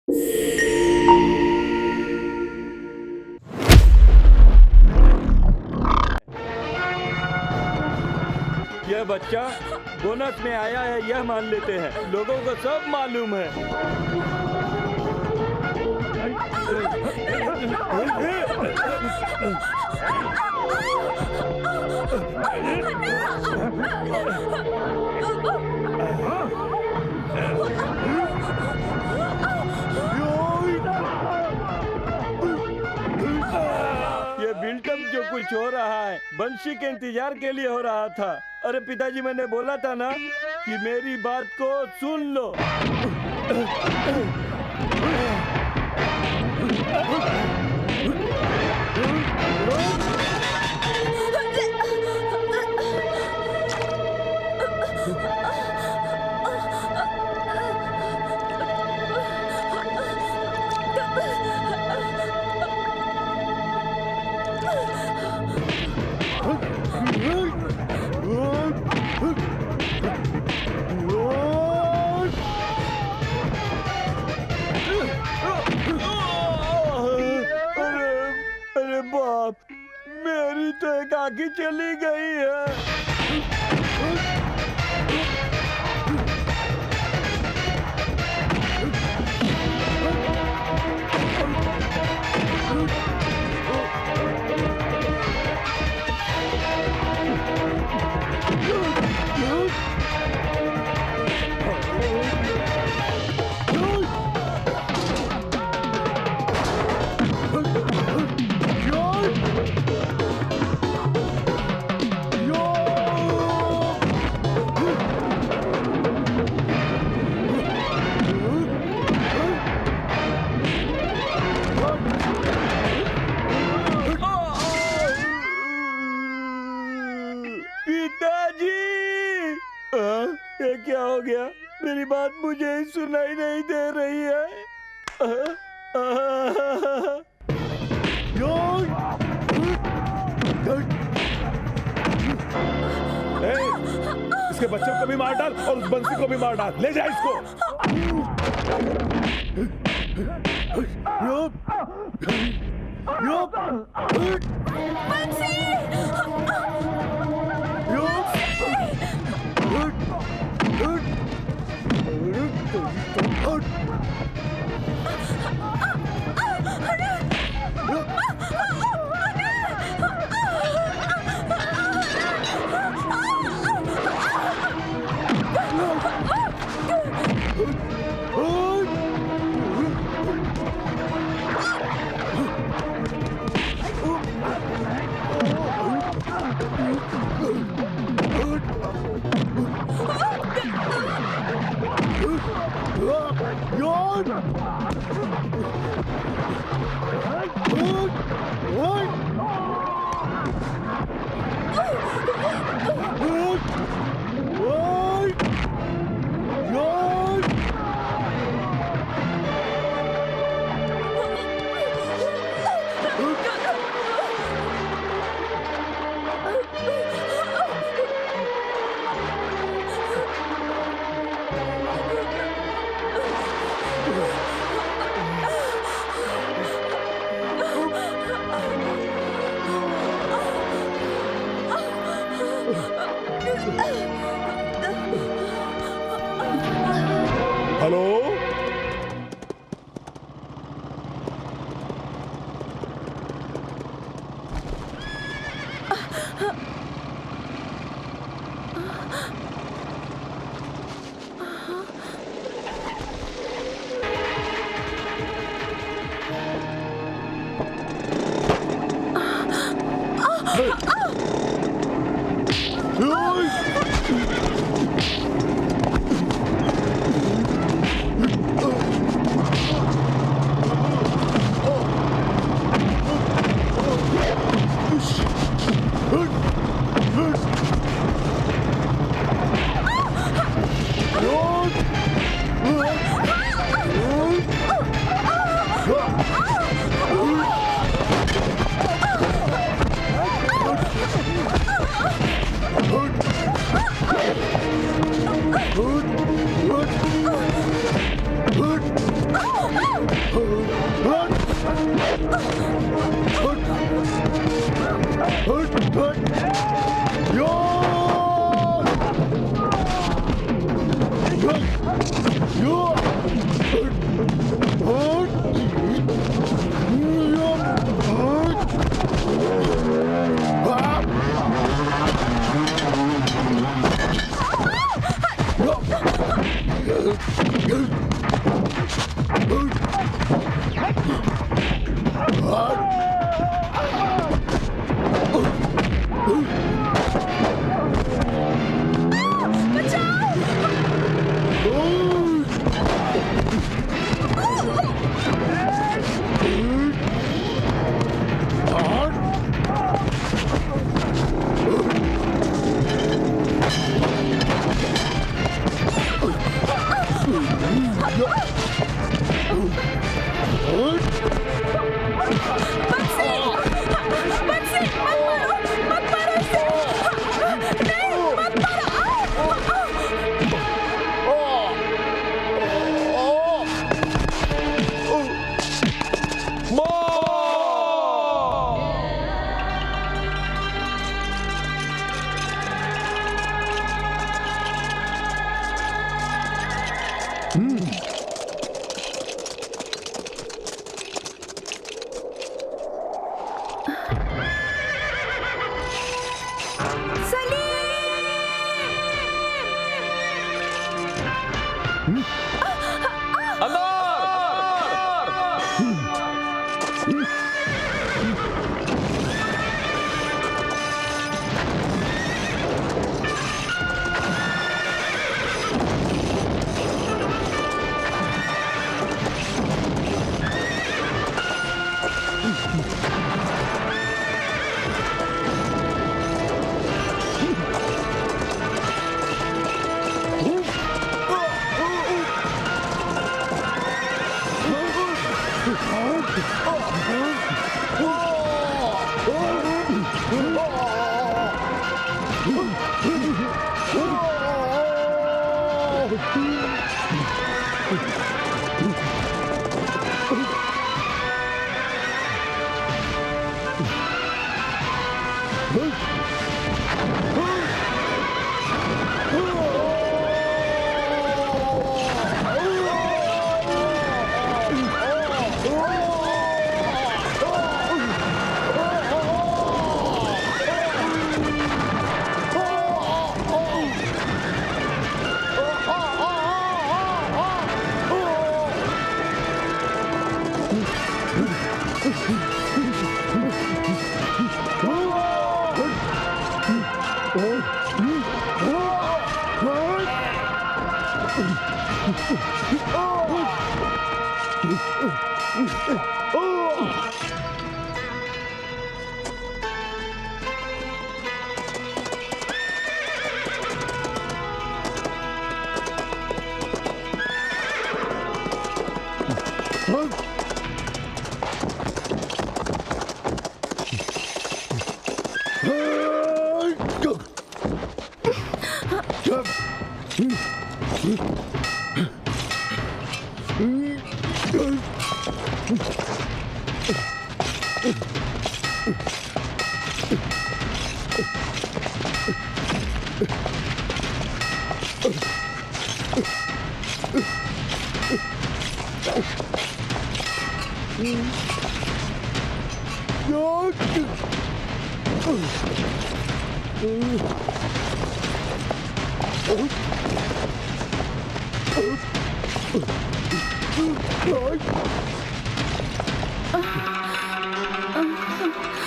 यह बच्चा बोनस में आया है, यह मान लेते हैं। लोगों को सब मालूम है। ये बिल्टअप जो कुछ हो रहा है बंशी के इंतजार के लिए हो रहा था। अरे पिताजी, मैंने बोला था ना कि मेरी बात को सुन लो। अरे बाप, मेरी तो एक आंख चली गई है। पिताजी, ये क्या हो गया? मेरी बात मुझे ही सुनाई नहीं दे रही है। इसके बच्चे को भी मार डाल और उस बंसी को भी मार डाल। ले जा इसको।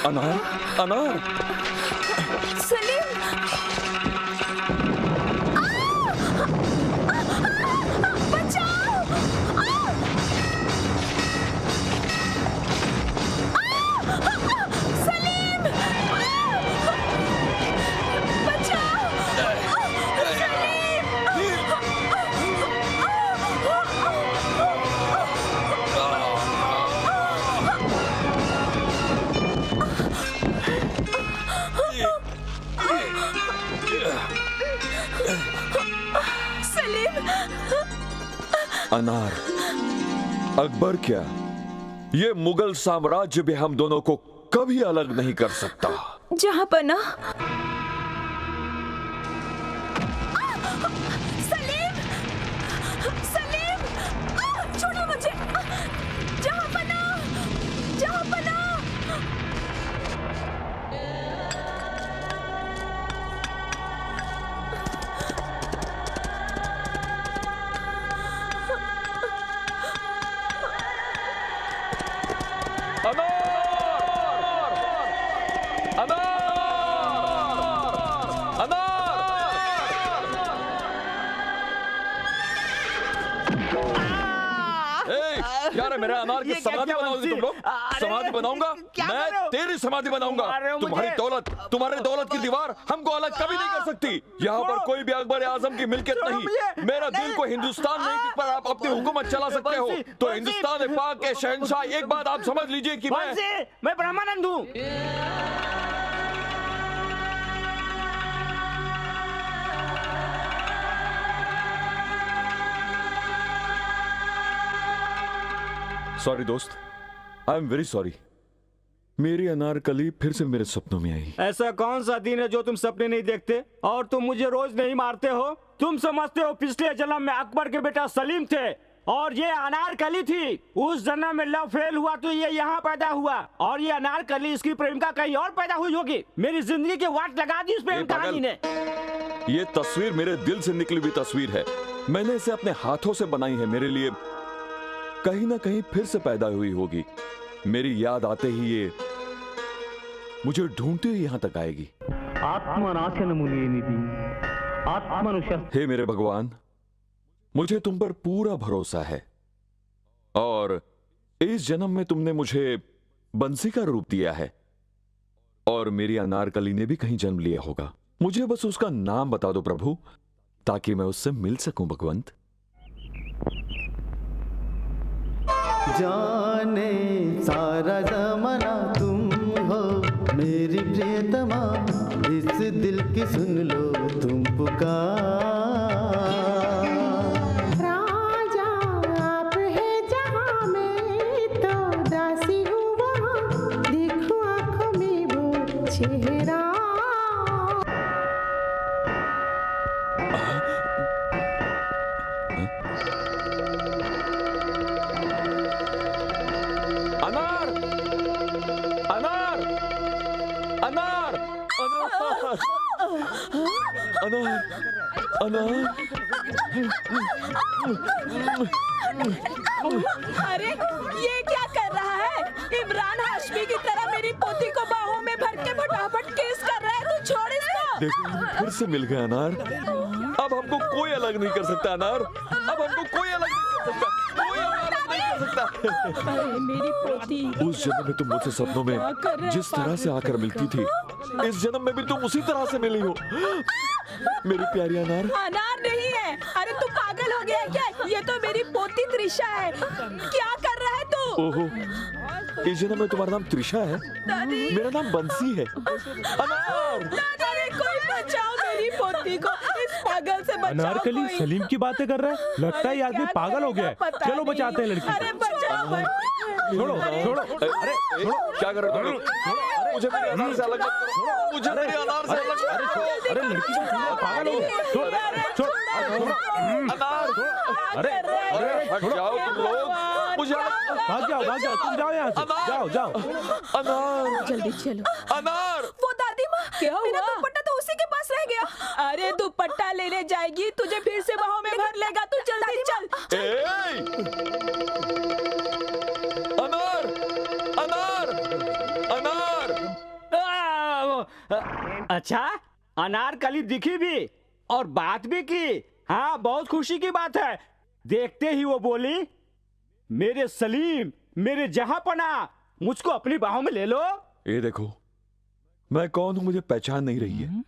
अनार, अनार। सलीम! बचाओ! सलीम! बचाओ! सलीम! अनार, अकबर क्या, ये मुगल साम्राज्य भी हम दोनों को कभी अलग नहीं कर सकता। जहां पना। सलीम! क्या रे मेरा अनार की समाधि बनाओगे तुम लोग? समाधि बनाऊंगा मैं, तेरी समाधि बनाऊंगा। तुम्हारे दौलत की दीवार हमको अलग कभी नहीं कर सकती। यहाँ पर कोई भी अकबर आजम की मिल्कियत नहीं। मेरा दिल को हिंदुस्तान नहीं जिस पर आप अपनी हुकूमत चला सकते हो। तो हिंदुस्तान पाक के शहंशाह, एक बात आप समझ लीजिए कि मैं ब्रह्मानंद हूँ। सॉरी दोस्त, आई एम वेरी सॉरी। मेरी अनारकली फिर से मेरे सपनों में आई। ऐसा कौन सा दिन है जो तुम सपने नहीं देखते? और तुम मुझे रोज नहीं मारते हो? तुम समझते हो पिछले जन्म में अकबर के बेटा सलीम थे और ये अनारकली थी। उस जन्म में लव फेल हुआ तो ये यहाँ पैदा हुआ और ये अनारकली इसकी प्रेमिका कहीं और पैदा हुई होगी। मेरी जिंदगी के वाट लगा दी इस प्रेम कहानी ने। ये तस्वीर मेरे दिल से निकली हुई तस्वीर है। मैंने इसे अपने हाथों से बनाई है। मेरे लिए कहीं ना कहीं फिर से पैदा हुई होगी। मेरी याद आते ही ये मुझे ढूंढते हुए यहाँ तक आएगी। हे मेरे भगवान, मुझे तुम पर पूरा भरोसा है और इस जन्म में तुमने मुझे बंसी का रूप दिया है और मेरी अनारकली ने भी कहीं जन्म लिया होगा। मुझे बस उसका नाम बता दो प्रभु, ताकि मैं उससे मिल सकूं भगवंत। जाने सारा जमाना तुम हो मेरी प्रियतमा, इस दिल की सुन लो तुम पुकार। राजा आप है जहाँ मैं तो दासी हूँ वहाँ, देखो आँखों में वो चेहरा। अरे ये क्या कर रहा है? इमरान हाशमी की तरह मेरी पोती को बाहों में भर के फटाफट किस कर रहा है। तू छोड़ इसको। देखो फिर से मिल गया अनार। अब हमको कोई अलग नहीं कर सकता अनार। अब हमको कोई अलग नहीं कर सकता। कोई अलग नहीं कर सकता। अरे मेरी पोती। उस जन्म में तुम मुझसे सपनों में जिस तरह से आकर मिलती थी, इस जन्म में भी तुम उसी तरह से मिली हो मेरी प्यारी अनार। अनार नहीं है। अरे तू पागल हो गया है क्या? ये तो मेरी पोती त्रिशा है। क्या कर रहा है तू? ओहो, इस जन्म में तुम्हारा नाम त्रिशा है, मेरा नाम बंसी है। अनार, अरे कोई बचाओ मेरी पोती को, इस पागल से बचाओ। अनारकली कोई। सलीम की बातें कर रहा है। लगता है ये आदमी पागल हो गया है। पता चलो नहीं। बचाते हैं लड़की को। अरे बचाओ। छोड़ो छोड़ो। अरे क्या कर रहे हो? मुझे मेरे अनार से अलग मत करो। मुझे मेरे अनार से अलग मत करो। अरे लड़की को पागल हो गया। छोड़ छोड़ अनार। अरे हट जाओ तुम लोग। मुझे भाग जाओ तुम जाओ यहाँ से। जाओ अनार, जल्दी चलो। अनार। वो दादी माँ, क्या मेरा हुआ? दुपट्टा तो उसी के पास रह गया। अरे दुपट्टा लेने जाएगी, तुझे फिर से बाहों में भर लेगा। तू जल्दी चल। अनार, अनार, अनार। अच्छा, अनारकली दिखी भी और बात भी की। हाँ, बहुत खुशी की बात है। देखते ही वो बोली, मेरे सलीम, मेरे जहांपना, मुझको अपनी बाहों में ले लो। ये देखो, मैं कौन हूँ मुझे पहचान नहीं रही है।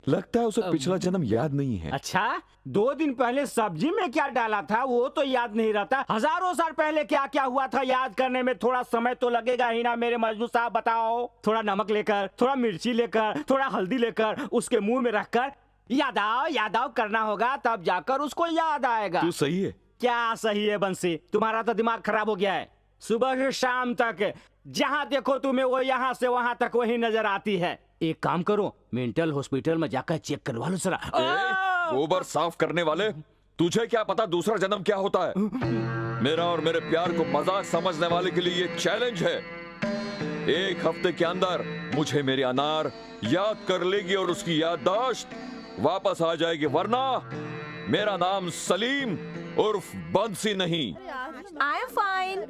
लगता है उसे पिछला जन्म याद नहीं है। अच्छा, 2 दिन पहले सब्जी में क्या डाला था वो तो याद नहीं रहता। हजारों साल पहले क्या क्या हुआ था याद करने में थोड़ा समय तो लगेगा ही ना मेरे मजनू साहब। बताओ, थोड़ा नमक लेकर, थोड़ा मिर्ची लेकर, थोड़ा हल्दी लेकर उसके मुंह में रखकर याद आओ करना होगा, तब जाकर उसको याद आएगा। तू सही है। क्या सही है बंसी? तुम्हारा तो दिमाग खराब हो गया है। सुबह से शाम तक जहाँ देखो तुम्हें वो यहाँ से वहाँ तक वही नजर आती है। एक काम करो, मेंटल हॉस्पिटल में जाकर चेक करवा लो जरा। गोबर साफ करने वाले, तुझे क्या पता दूसरा जन्म क्या होता है? मेरा और मेरे प्यार को मजाक समझने वाले के लिए ये चैलेंज है। 1 हफ्ते के अंदर मुझे मेरी अनार याद कर लेगी और उसकी याददाश्त वापस आ जाएगी, वरना मेरा नाम सलीम उर्फ बंसी नहीं। I am fine.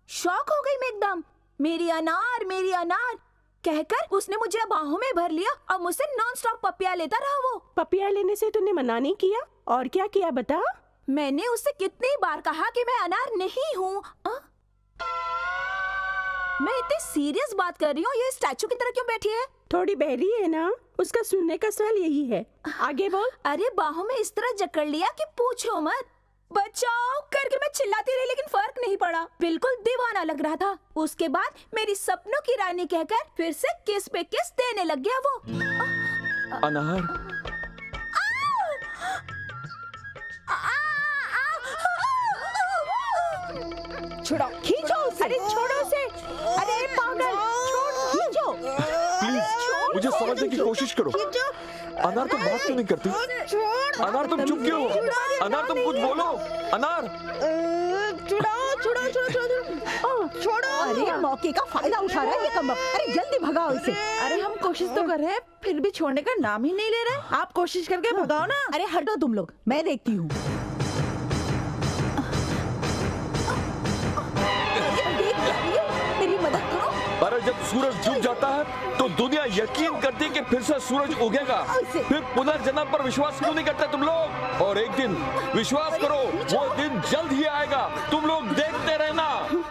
शॉक हो गई मैं एकदम। मेरी अनार कहकर उसने मुझे बाहों में भर लिया और मुझसे नॉन स्टॉप पपिया लेता रहा। वो पपिया लेने से तूने मना नहीं किया? और क्या किया बता? मैंने उससे कितनी बार कहा कि मैं अनार नहीं हूँ। मैं इतनी सीरियस बात कर रही हूँ, ये स्टैचू की तरह क्यों बैठी है? थोड़ी बहरी है ना, उसका सुनने का सवाल यही है। आगे बोल। अरे बाहों में इस तरह जकड़ लिया कि पूछो मत। बचाओ करके मैं चिल्लाती रही लेकिन फर्क नहीं पड़ा, बिल्कुल दीवाना लग रहा था। उसके बाद मेरी सपनों की रानी कहकर फिर से किस पे किस देने लग गया वो। अनार, छोड़ो, खींचो उसे। अरे छोड़ो उसे। अरे पागल, छोड़, खींचो। प्लीज मुझे समझने की कोशिश करो। अनार तुम बात क्यों नहीं करती? अनार तुम चुप क्यों हो? अनार तुम कुछ बोलो। अनार छोड़ो। अरे मौके का फायदा उठा रहा है ये कमबख्त। अरे जल्दी भगाओ इसे। अरे हम कोशिश तो कर रहे हैं, फिर भी छोड़ने का नाम ही नहीं ले रहे। आप कोशिश करके भगाओ ना। अरे हटो तुम लोग, मैं देखती हूँ। मेरी मदद करो। अरे जब सूरज डूब जाता है तो दुनिया यकीन करती है कि फिर से सूरज उगेगा। फिर पुनर्जन्म पर विश्वास क्यों नहीं करते तुम लोग? और एक दिन विश्वास करो, वो दिन जल्द ही आएगा। तुम लोग देखते रहना।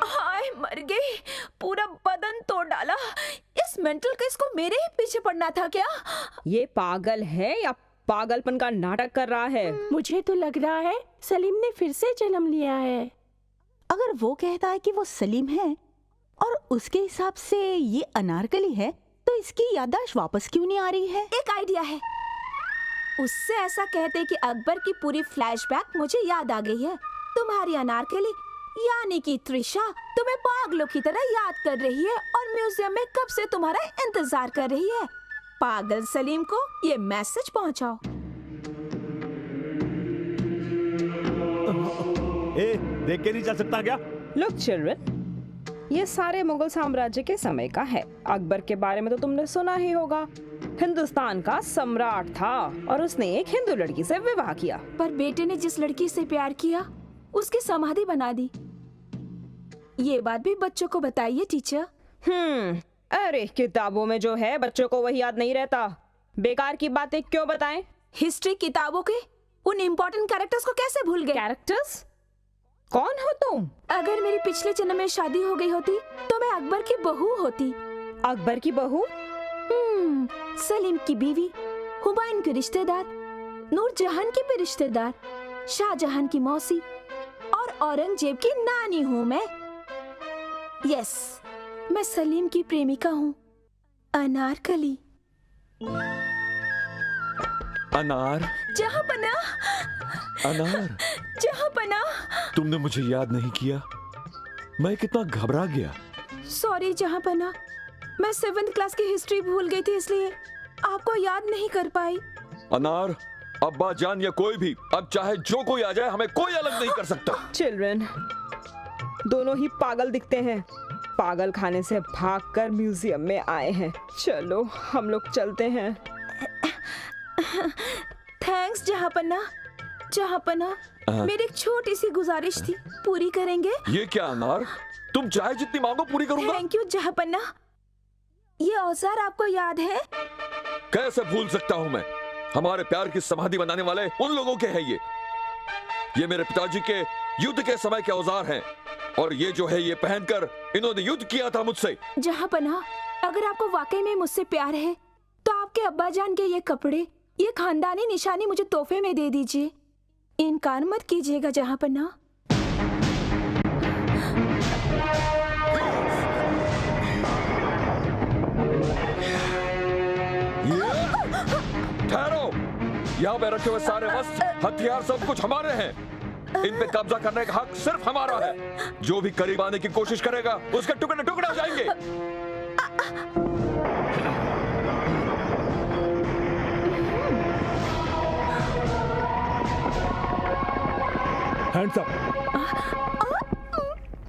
हाय मर गई, पूरा बदन तोड़ डाला। इस मेंटल केस को मेरे ही पीछे पड़ना था क्या? ये पागल है या पागलपन का नाटक कर रहा है? मुझे तो लग रहा है सलीम ने फिर से जन्म लिया है। अगर वो कहता है कि वो सलीम है और उसके हिसाब से ये अनारकली है, तो इसकी याददाश्त वापस क्यों नहीं आ रही है? एक आइडिया है। उससे ऐसा कहते कि अकबर की पूरी फ्लैशबैक मुझे याद आ गई है। तुम्हारी अनारकली यानी कि त्रिशा तुम्हें पागलों की तरह याद कर रही है और म्यूजियम में कब से तुम्हारा इंतजार कर रही है। पागल सलीम को ये मैसेज पहुंचाओ। देख के नहीं चल सकता क्या? लुक चिल्ड्रन, ये सारे मुगल साम्राज्य के समय का है। अकबर के बारे में तो तुमने सुना ही होगा। हिंदुस्तान का सम्राट था और उसने एक हिंदू लड़की से विवाह किया। पर बेटे ने जिस लड़की से प्यार किया उसकी समाधि बना दी। ये बात भी बच्चों को बताइए टीचर। अरे किताबों में जो है बच्चों को वही याद नहीं रहता। बेकार की बातें क्यों बताएं? हिस्ट्री किताबों के उन इम्पोर्टेंट कैरेक्टर्स को कैसे भूल गए? कैरेक्टर्स? कौन हो तुम? अगर मेरी पिछले जन्म में शादी हो गई होती तो मैं अकबर की बहू होती। अकबर की बहू? सलीम की बीवी, हुमायूं के रिश्तेदार, नूरजहां की भी रिश्तेदार, शाहजहां की मौसी और औरंगजेब की नानी हूँ मैं। यस, मैं सलीम की प्रेमिका हूँ, अनारकली। अनार, जहाँपना, अनार, जहाँपना। तुमने मुझे याद नहीं किया। मैं कितना घबरा गया। सॉरी जहाँपना, मैं 7th क्लास की हिस्ट्री भूल गई थी इसलिए आपको याद नहीं कर पाई। अनार, अब्बा जान या कोई भी, अब चाहे जो कोई आ जाए हमें कोई अलग नहीं कर सकता। चिल्ड्रन, दोनों ही पागल दिखते हैं। पागल खाने से भागकर म्यूजियम में आए हैं। चलो हम लोग चलते हैं। थैंक्स जहाँपना। जहाँपना, मेरी एक छोटी सी गुजारिश थी, पूरी करेंगे? ये क्या अनार, तुम चाहे जितनी मांगो पूरी करूंगा। थैंक यू जहाँपना। ये औजार आपको याद है? कैसे भूल सकता हूँ मैं। हमारे प्यार की समाधि बनाने वाले उन लोगों के हैं ये मेरे पिताजी के युद्ध के समय के औजार हैं। और ये जो है ये पहनकर इन्होंने युद्ध किया था मुझसे। जहाँपना, अगर आपको वाकई में मुझसे प्यार है तो आपके अब्बा जान के ये कपड़े, ये खानदानी निशानी मुझे तोहफे में दे दीजिए। इनकार मत कीजिएगा जहाँपना। ठहरो, यहाँ पे रखे हुए सारे वस्त्र, हथियार, सब कुछ हमारे हैं। इन पे कब्जा करने का हक सिर्फ हमारा है। जो भी करीब आने की कोशिश करेगा उसके टुकड़े टुकड़े हो जाएंगे। Hands up.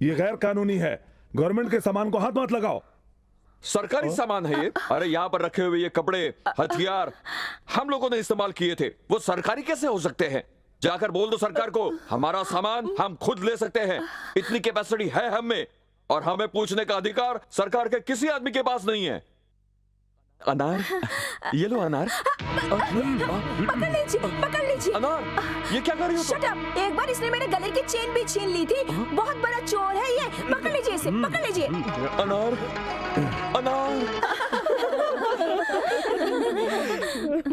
ये गैर कानूनी है। गवर्नमेंट के सामान को हाथ मत लगाओ। सरकारी सामान है ये। अरे यहाँ पर रखे हुए ये कपड़े, हथियार हम लोगों ने इस्तेमाल किए थे। वो सरकारी कैसे हो सकते हैं? जाकर बोल दो सरकार को, हमारा सामान हम खुद ले सकते हैं। इतनी कैपेसिटी है हम में और हमें पूछने का अधिकार सरकार के किसी आदमी के पास नहीं है। अनार, ये लो अनार। पकड़ लीजिए। अनार, ये क्या कर रही हो तुम? Shut up! एक बार इसने मेरे गले की चेन भी छीन ली थी। बहुत बड़ा चोर है ये। पकड़ लीजिए इसे, पकड़ लीजिए। अनार, अनार।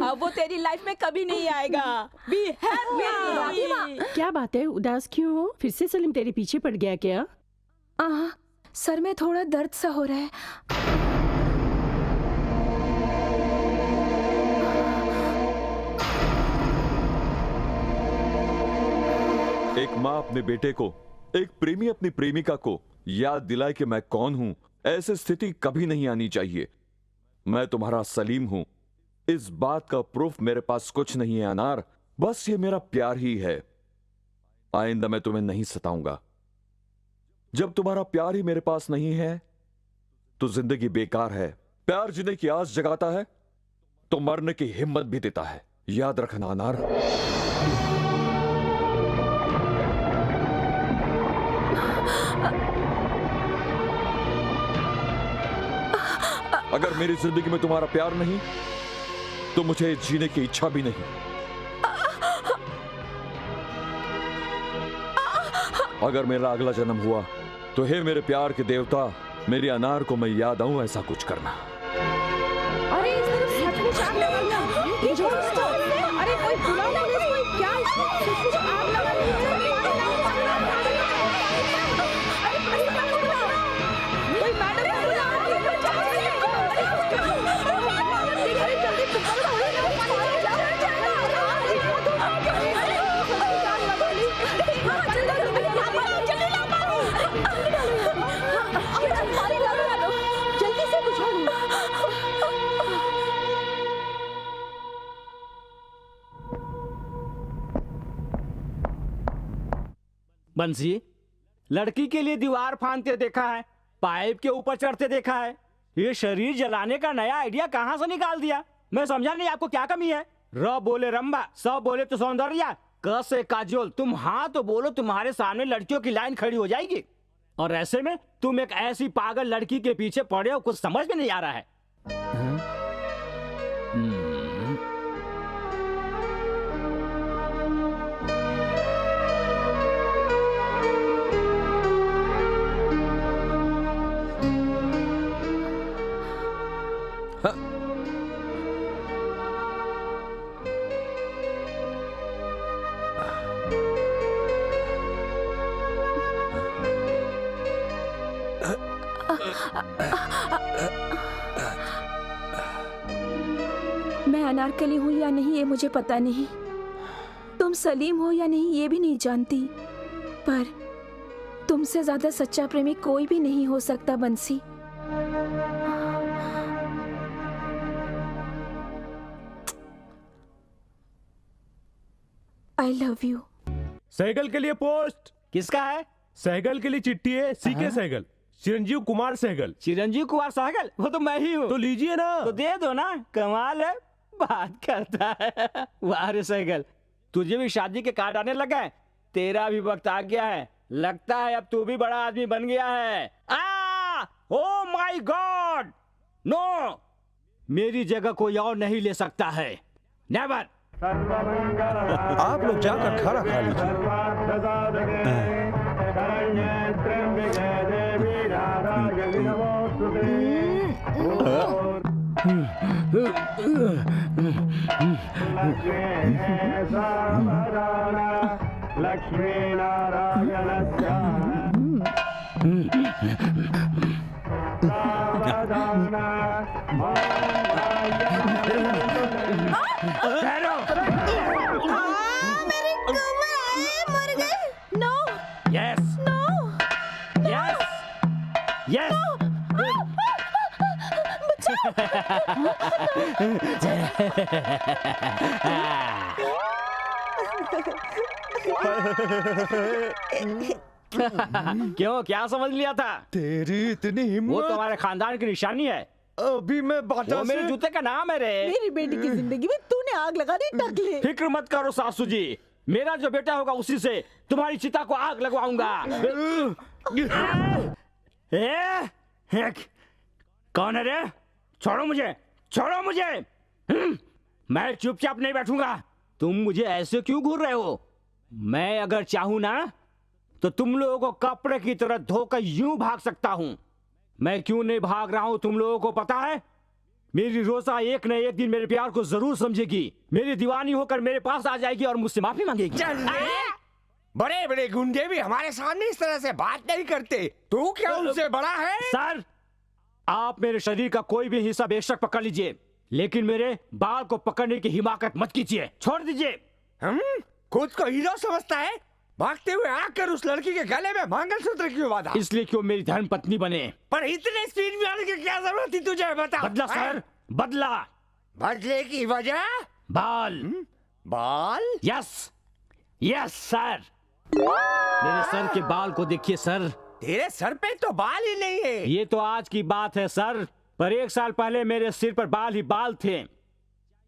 अब वो तेरी लाइफ में कभी नहीं आएगा। Be happy. क्या बात है, उदास क्यों हो? फिर से सलीम तेरे पीछे पड़ गया क्या? सर में थोड़ा दर्द सा हो रहा है। एक माँ अपने बेटे को, एक प्रेमी अपनी प्रेमिका को याद दिलाए कि मैं कौन हूं, ऐसी स्थिति कभी नहीं आनी चाहिए। मैं तुम्हारा सलीम हूं। इस बात का प्रूफ मेरे पास कुछ नहीं है अनार, बस ये मेरा प्यार ही है। आइंदा मैं तुम्हें नहीं सताऊंगा। जब तुम्हारा प्यार ही मेरे पास नहीं है तो जिंदगी बेकार है। प्यार जीने की आस जगाता है तो मरने की हिम्मत भी देता है। याद रखना अनार। अगर मेरी जिंदगी में तुम्हारा प्यार नहीं तो मुझे जीने की इच्छा भी नहीं। अगर मेरा अगला जन्म हुआ तो हे मेरे प्यार के देवता, मेरी अनार को मैं याद आऊं ऐसा कुछ करना। अरे इस तरफ सचमुच आग लगा ली। ये जो अरे कोई बुलाओ ना, कोई क्या सचमुच आग लगा ली। कोई मैडम जल्दी से बुझाओ। बंसी, लड़की के लिए दीवार फांदते देखा है, पाइप के ऊपर चढ़ते देखा है। ये शरीर जलाने का नया आइडिया कहाँ से निकाल दिया? मैं समझा नहीं आपको क्या कमी है। र बोले रंबा, स बोले तो सौंदर्या, क से काजोल। तुम हाँ तो बोलो, तुम्हारे सामने लड़कियों की लाइन खड़ी हो जाएगी। और ऐसे में तुम एक ऐसी पागल लड़की के पीछे पड़े हो, कुछ समझ में नहीं आ रहा है। मैं अनारकली हूँ या नहीं ये मुझे पता नहीं। तुम सलीम हो या नहीं ये भी नहीं जानती। पर तुमसे ज्यादा सच्चा प्रेमी कोई भी नहीं हो सकता बंसी। I love you. सहगल के लिए पोस्ट। किसका है? सहगल के लिए चिट्ठी है। सीके सहगल, चिरंजीव कुमार सहगल। चिरंजीव कुमार सहगल? वो तो मैं ही हूँ। तो लीजिए ना। तो दे दो ना। कमाल है, बात करता है। वाह रे सहगल, तुझे भी शादी के कार्ड आने लगा है। तेरा भी वक्त आ गया है। लगता है अब तू भी बड़ा आदमी बन गया है। ओ माय गॉड, नो, मेरी जगह कोई और नहीं ले सकता है। नेवर। आप लोग जाकर खाना खा Lakshmi Narayan no yes no yes yes. क्यों, क्या समझ लिया था? तेरी इतनी हिम्मत। वो तुम्हारे खानदान की निशानी है। अभी मैं बाटा वो मेरे जूते का नाम है रे। मेरी बेटी की जिंदगी में तूने आग लगा दी टकले। फिक्र मत करो सासू जी, मेरा जो बेटा होगा उसी से तुम्हारी चिता को आग लगवाऊंगा। कौन है रे? छोड़ो मुझे, छोड़ो मुझे। मैं चुपचाप नहीं बैठूंगा। तुम मुझे ऐसे क्यों घूर रहे हो? मैं अगर चाहूं ना तो तुम लोगों को कपड़े की तरह धोकर यूं भाग सकता हूं। मैं क्यों नहीं भाग रहा हूं तुम लोगों को पता है? मेरी रोजा एक न एक दिन मेरे प्यार को जरूर समझेगी, मेरी दीवानी होकर मेरे पास आ जाएगी और मुझसे माफी मांगेगी। बड़े बड़े गुंडे भी हमारे सामने इस तरह से बात नहीं करते। तू क्या उनसे बड़ा है? सर, आप मेरे शरीर का कोई भी हिस्सा बेशक पकड़ लीजिए, लेकिन मेरे बाल को पकड़ने की हिमाकत मत कीजिए। छोड़ दीजिए। खुद को हीरो समझता है? भागते हुए आकर उस लड़की के गले में मंगलसूत्र क्यों बांधा? इसलिए क्यों मेरी धर्म पत्नी बने। पर इतने स्पीड में आने की क्या जरूरत थी तुझे? बता। बदला सर, बदला। बदले की वजह? बाल। बाल? Yes yes sir. मेरे सर के बाल को देखिए सर। तेरे सर पे तो बाल ही नहीं है। ये तो आज की बात है सर, पर 1 साल पहले मेरे सिर पर बाल ही बाल थे।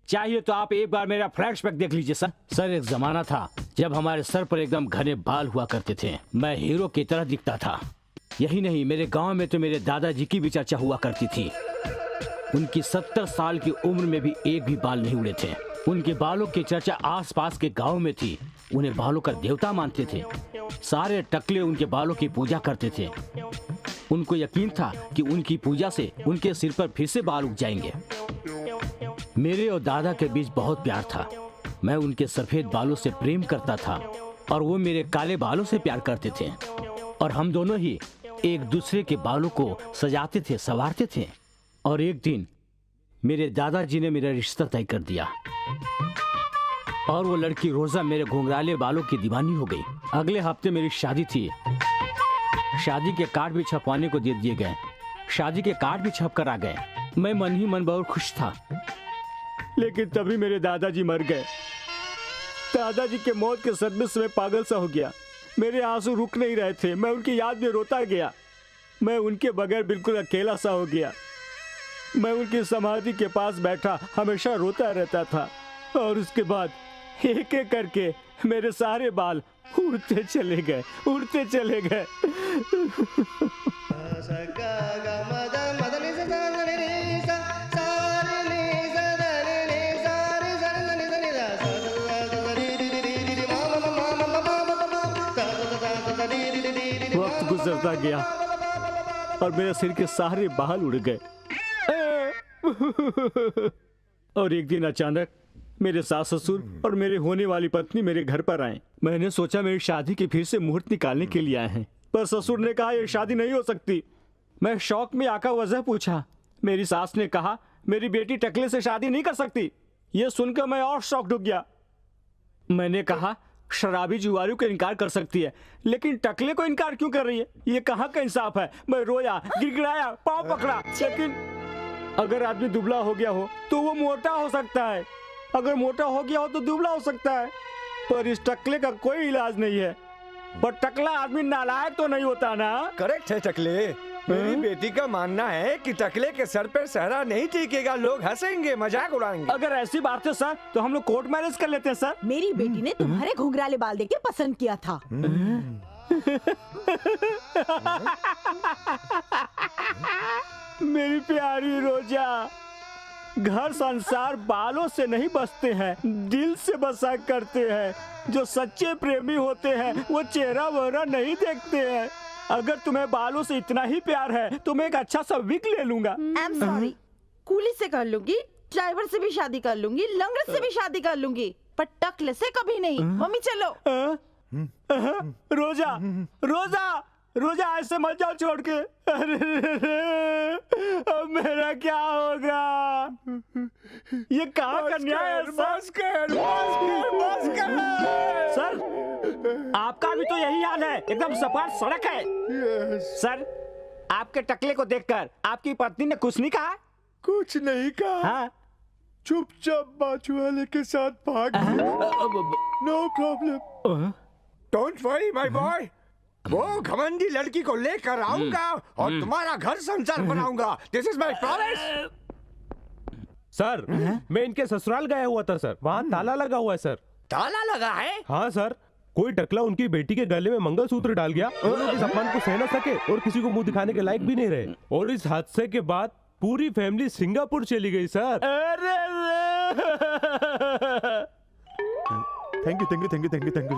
चाहिए तो आप एक बार मेरा फ्लैशबैक देख लीजिए सर। सर, एक जमाना था जब हमारे सर पर एकदम घने बाल हुआ करते थे। मैं हीरो की तरह दिखता था। यही नहीं, मेरे गांव में तो मेरे दादाजी की भी चर्चा हुआ करती थी। उनकी 70 साल की उम्र में भी एक भी बाल नहीं उड़े थे। उनके बालों की चर्चा आसपास के गांव में थी। उन्हें बालों का देवता मानते थे। सारे टकले उनके बालों की पूजा करते थे। उनको यकीन था कि उनकी पूजा से उनके सिर पर फिर से बाल उग जाएंगे। मेरे और दादा के बीच बहुत प्यार था। मैं उनके सफेद बालों से प्रेम करता था और वो मेरे काले बालों से प्यार करते थे, और हम दोनों ही एक दूसरे के बालों को सजाते थे, संवारते थे। और एक दिन मेरे दादाजी ने मेरा रिश्ता तय कर दिया और वो लड़की रोजा मेरे घुंघराले बालों की दीवानी हो गई। अगले हफ्ते मेरी शादी थी। शादी के कार्ड भी छपवाने को दे दिए गए। शादी के कार्ड भी छप कर आ गए। मैं मन ही मन बहुत खुश था, लेकिन तभी मेरे दादाजी मर गए। दादाजी के मौत के सदमे से मैं पागल सा हो गया। मेरे आंसू रुक नहीं रहे थे। मैं उनकी याद में रोता गया। मैं उनके बगैर बिल्कुल अकेला सा हो गया। मैं उनकी समाधि के पास बैठा हमेशा रोता रहता था, और उसके बाद एक एक करके मेरे सारे बाल उड़ते चले गए, उड़ते चले गए। वक्त गुजरता गया और मेरे सिर के सारे बाल उड़ गए। और एक दिन अचानक मेरे सास ससुर और मेरे होने वाली पत्नी मेरे घर पर आए। मैंने सोचा मेरी शादी की फिर से मुहूर्त निकालने के लिए आए हैं, पर ससुर ने कहा यह शादी नहीं हो सकती। मैं शौक में आकर वजह पूछा। मेरी सास ने कहा मेरी बेटी टकले से शादी नहीं कर सकती। यह सुनकर मैं और शॉक्ड हो गया। मैंने कहा शराबी जुआरी को इनकार कर सकती है, लेकिन टकले को इनकार क्यों कर रही है? ये कहाँ का इंसाफ है? मैं रोया, गिड़गिड़ाया, पाँव पकड़ा। लेकिन अगर आदमी दुबला हो गया हो तो वो मोटा हो सकता है, अगर मोटा हो गया हो तो दुबला हो सकता है, पर इस टकले का कोई इलाज नहीं है। पर टकला आदमी नालायक तो नहीं होता ना? करेक्ट है टकले। मेरी बेटी का मानना है कि टकले के सर पर सहरा नहीं टिकेगा, लोग हंसेंगे, मजाक उड़ाएंगे। अगर ऐसी बात है सर तो हम लोग कोर्ट मैरिज कर लेते हैं सर। मेरी बेटी ने तुम्हारे घुंघराले बाल देख के पसंद किया था। मेरी प्यारी रोजा, घर संसार बालों से नहीं बसते हैं, दिल से बसा करते हैं। जो सच्चे प्रेमी होते हैं वो चेहरा वहरा नहीं देखते हैं। अगर तुम्हें बालों से इतना ही प्यार है तो मैं एक अच्छा सा विग ले लूंगा। आई एम सॉरी, कूली से कर लूंगी, ड्राइवर से भी शादी कर लूंगी, लंगड़ से भी शादी कर लूंगी, पर टकले से कभी नहीं। मम्मी चलो। रोजा, रोजा, रोजा, ऐसे मत जाओ छोड़ के। अरे अब मेरा क्या होगा? ये कहाँ का न्याय है सर? आपका भी तो यही हाल है, एकदम सपाट सड़क है। सर, आपके टकले को देखकर आपकी पत्नी ने कुछ नहीं कहा? कुछ नहीं कहा। हाँ? चुपचाप बाजू वाले के साथ भाग no problem. Don't worry my boy, वो घमंडी लड़की को लेकर आऊंगा और तुम्हारा घर संसार बनाऊंगा। This is my promise. Sir, मैं इनके ससुराल गया हुआ था सर, वहाँ ताला लगा हुआ है सर। ताला लगा है? हाँ सर, कोई टकला उनकी बेटी के गले में मंगलसूत्र डाल गया। वो लोग इस अपमान को सह न सके और किसी को मुंह दिखाने के लायक भी नहीं रहे। और इस हादसे के बाद पूरी फैमिली सिंगापुर चली गई सर। अरे thank you thank you thank you thank you thank you.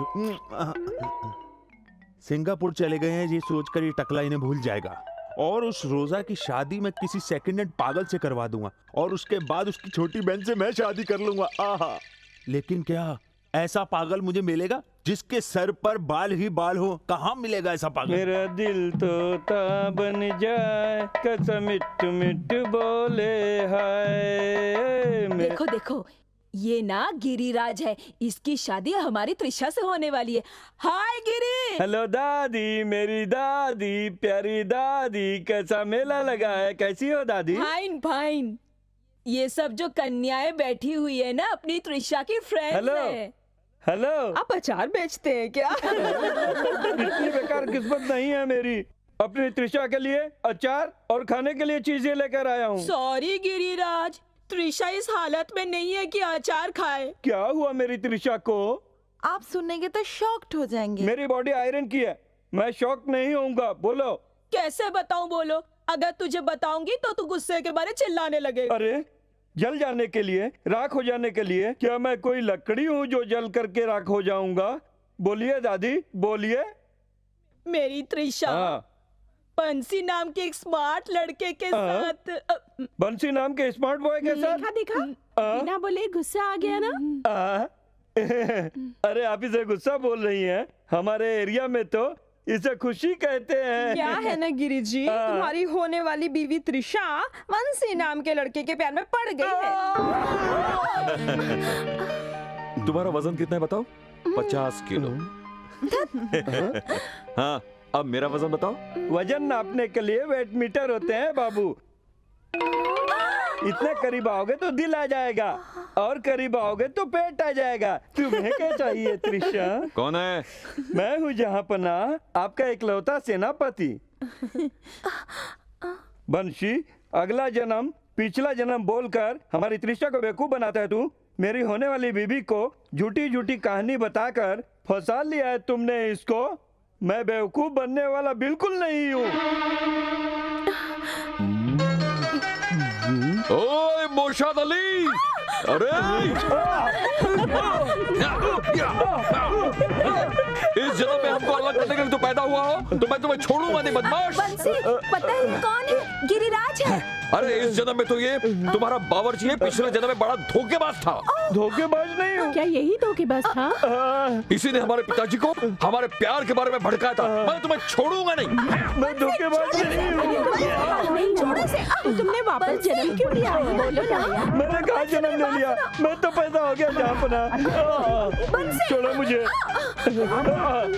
Singapore चले गए हैं ये सोचकर ये टकला इन्हें भूल जाएगा, और उस रोजा की शादी मैं किसी सेकंड हैंड पागल से करवा दूंगा, और उसके बाद उसकी छोटी बहन से मैं शादी कर लूंगा। आहा, लेकिन क्या ऐसा पागल मुझे मिलेगा जिसके सर पर बाल ही बाल हो? कहाँ मिलेगा ऐसा पागल? मेरा दिल तोता बन जाए, कसम मिट्टू मिट्टू बोले हाय। देखो देखो, ये ना गिरिराज है, इसकी शादी हमारी त्रिशा से होने वाली है। हाय गिरी। हेलो दादी, मेरी दादी, प्यारी दादी, कैसा मेला लगा है? कैसी हो दादी? Fine fine. ये सब जो कन्याएं बैठी हुई है ना, अपनी त्रिशा की फ्रेंड्स हेलो है। हेलो। आप अचार बेचते हैं क्या? इतनी बेकार किस्मत नहीं है मेरी। अपनी त्रिशा के लिए अचार और खाने के लिए चीजें लेकर आया हूँ। सॉरी गिरिराज, त्रिशा इस हालत में नहीं है कि अचार खाए। क्या हुआ मेरी त्रिशा को? आप सुनेंगे तो शॉक्ड हो जाएंगे। मेरी बॉडी आयरन की है, मैं शॉक नहीं होऊंगा। बोलो। कैसे बताऊं? बोलो। अगर तुझे बताऊंगी तो तू गुस्से के बारे चिल्लाने लगेगा। अरे जल जाने के लिए, राख हो जाने के लिए क्या मैं कोई लकड़ी हूँ जो जल करके राख हो जाऊंगा? बोलिए दादी, बोलिए। मेरी त्रिशा बंसी नाम के एक स्मार्ट लड़के के साथ। बंसी नाम के स्मार्ट बॉय के साथ? देखा देखा, बिना बोले गुस्सा आ गया ना। अरे आप इसे गुस्सा बोल रही हैं? हमारे एरिया में तो इसे खुशी कहते हैं। क्या है ना गिरी जी, तुम्हारी होने वाली बीवी त्रिशा वंशी नाम के लड़के के प्यार में पड़ गई है। तुम्हारा वजन कितना है बताओ? 50 किलो। हाँ, अब मेरा वजन बताओ। वजन नापने के लिए वेट मीटर होते हैं बाबू। इतने करीब आओगे तो दिल आ जाएगा, और करीब आओगे तो पेट आ जाएगा। तुम्हें क्या चाहिए त्रिशा? कौन है? मैं हूँ जहाँपना, आपका इकलौता सेनापति। बंशी, अगला जन्म पिछला जन्म बोलकर हमारी त्रिशा को बेवकूफ बनाता है तू। मेरी होने वाली बीबी को झूठी झूठी कहानी बताकर फंसा लिया है तुमने इसको। मैं बेवकूफ बनने वाला बिल्कुल नहीं हूँ। ओए मोशाद अली! अरे इस जन्म में हमको अलग करने के लिए तो पैदा हुआ हो तो मैं तुम्हें छोड़ूंगा नहीं बदमाश। बंसी, पता है कौन है? गिरिराज है। अरे इस जन्म में तो ये तुम्हारा बावर्ची है, पिछले जन्म में बड़ा धोखेबाज था। धोखेबाज नहीं हूँ। क्या यही धोखेबाज था? इसी ने हमारे पिताजी को हमारे प्यार के बारे में भड़काया था। मैं तुम्हें छोड़ूंगा नहीं। मैं धोखेबाज नहीं हूँ। छोड़ो से, तुमने वापस जन्म क्यों लिया? बोलो ना। मैंने कहा जन्म ले लिया, मैं तो पैदा हो गया जहाँपना। छोड़ो मुझे।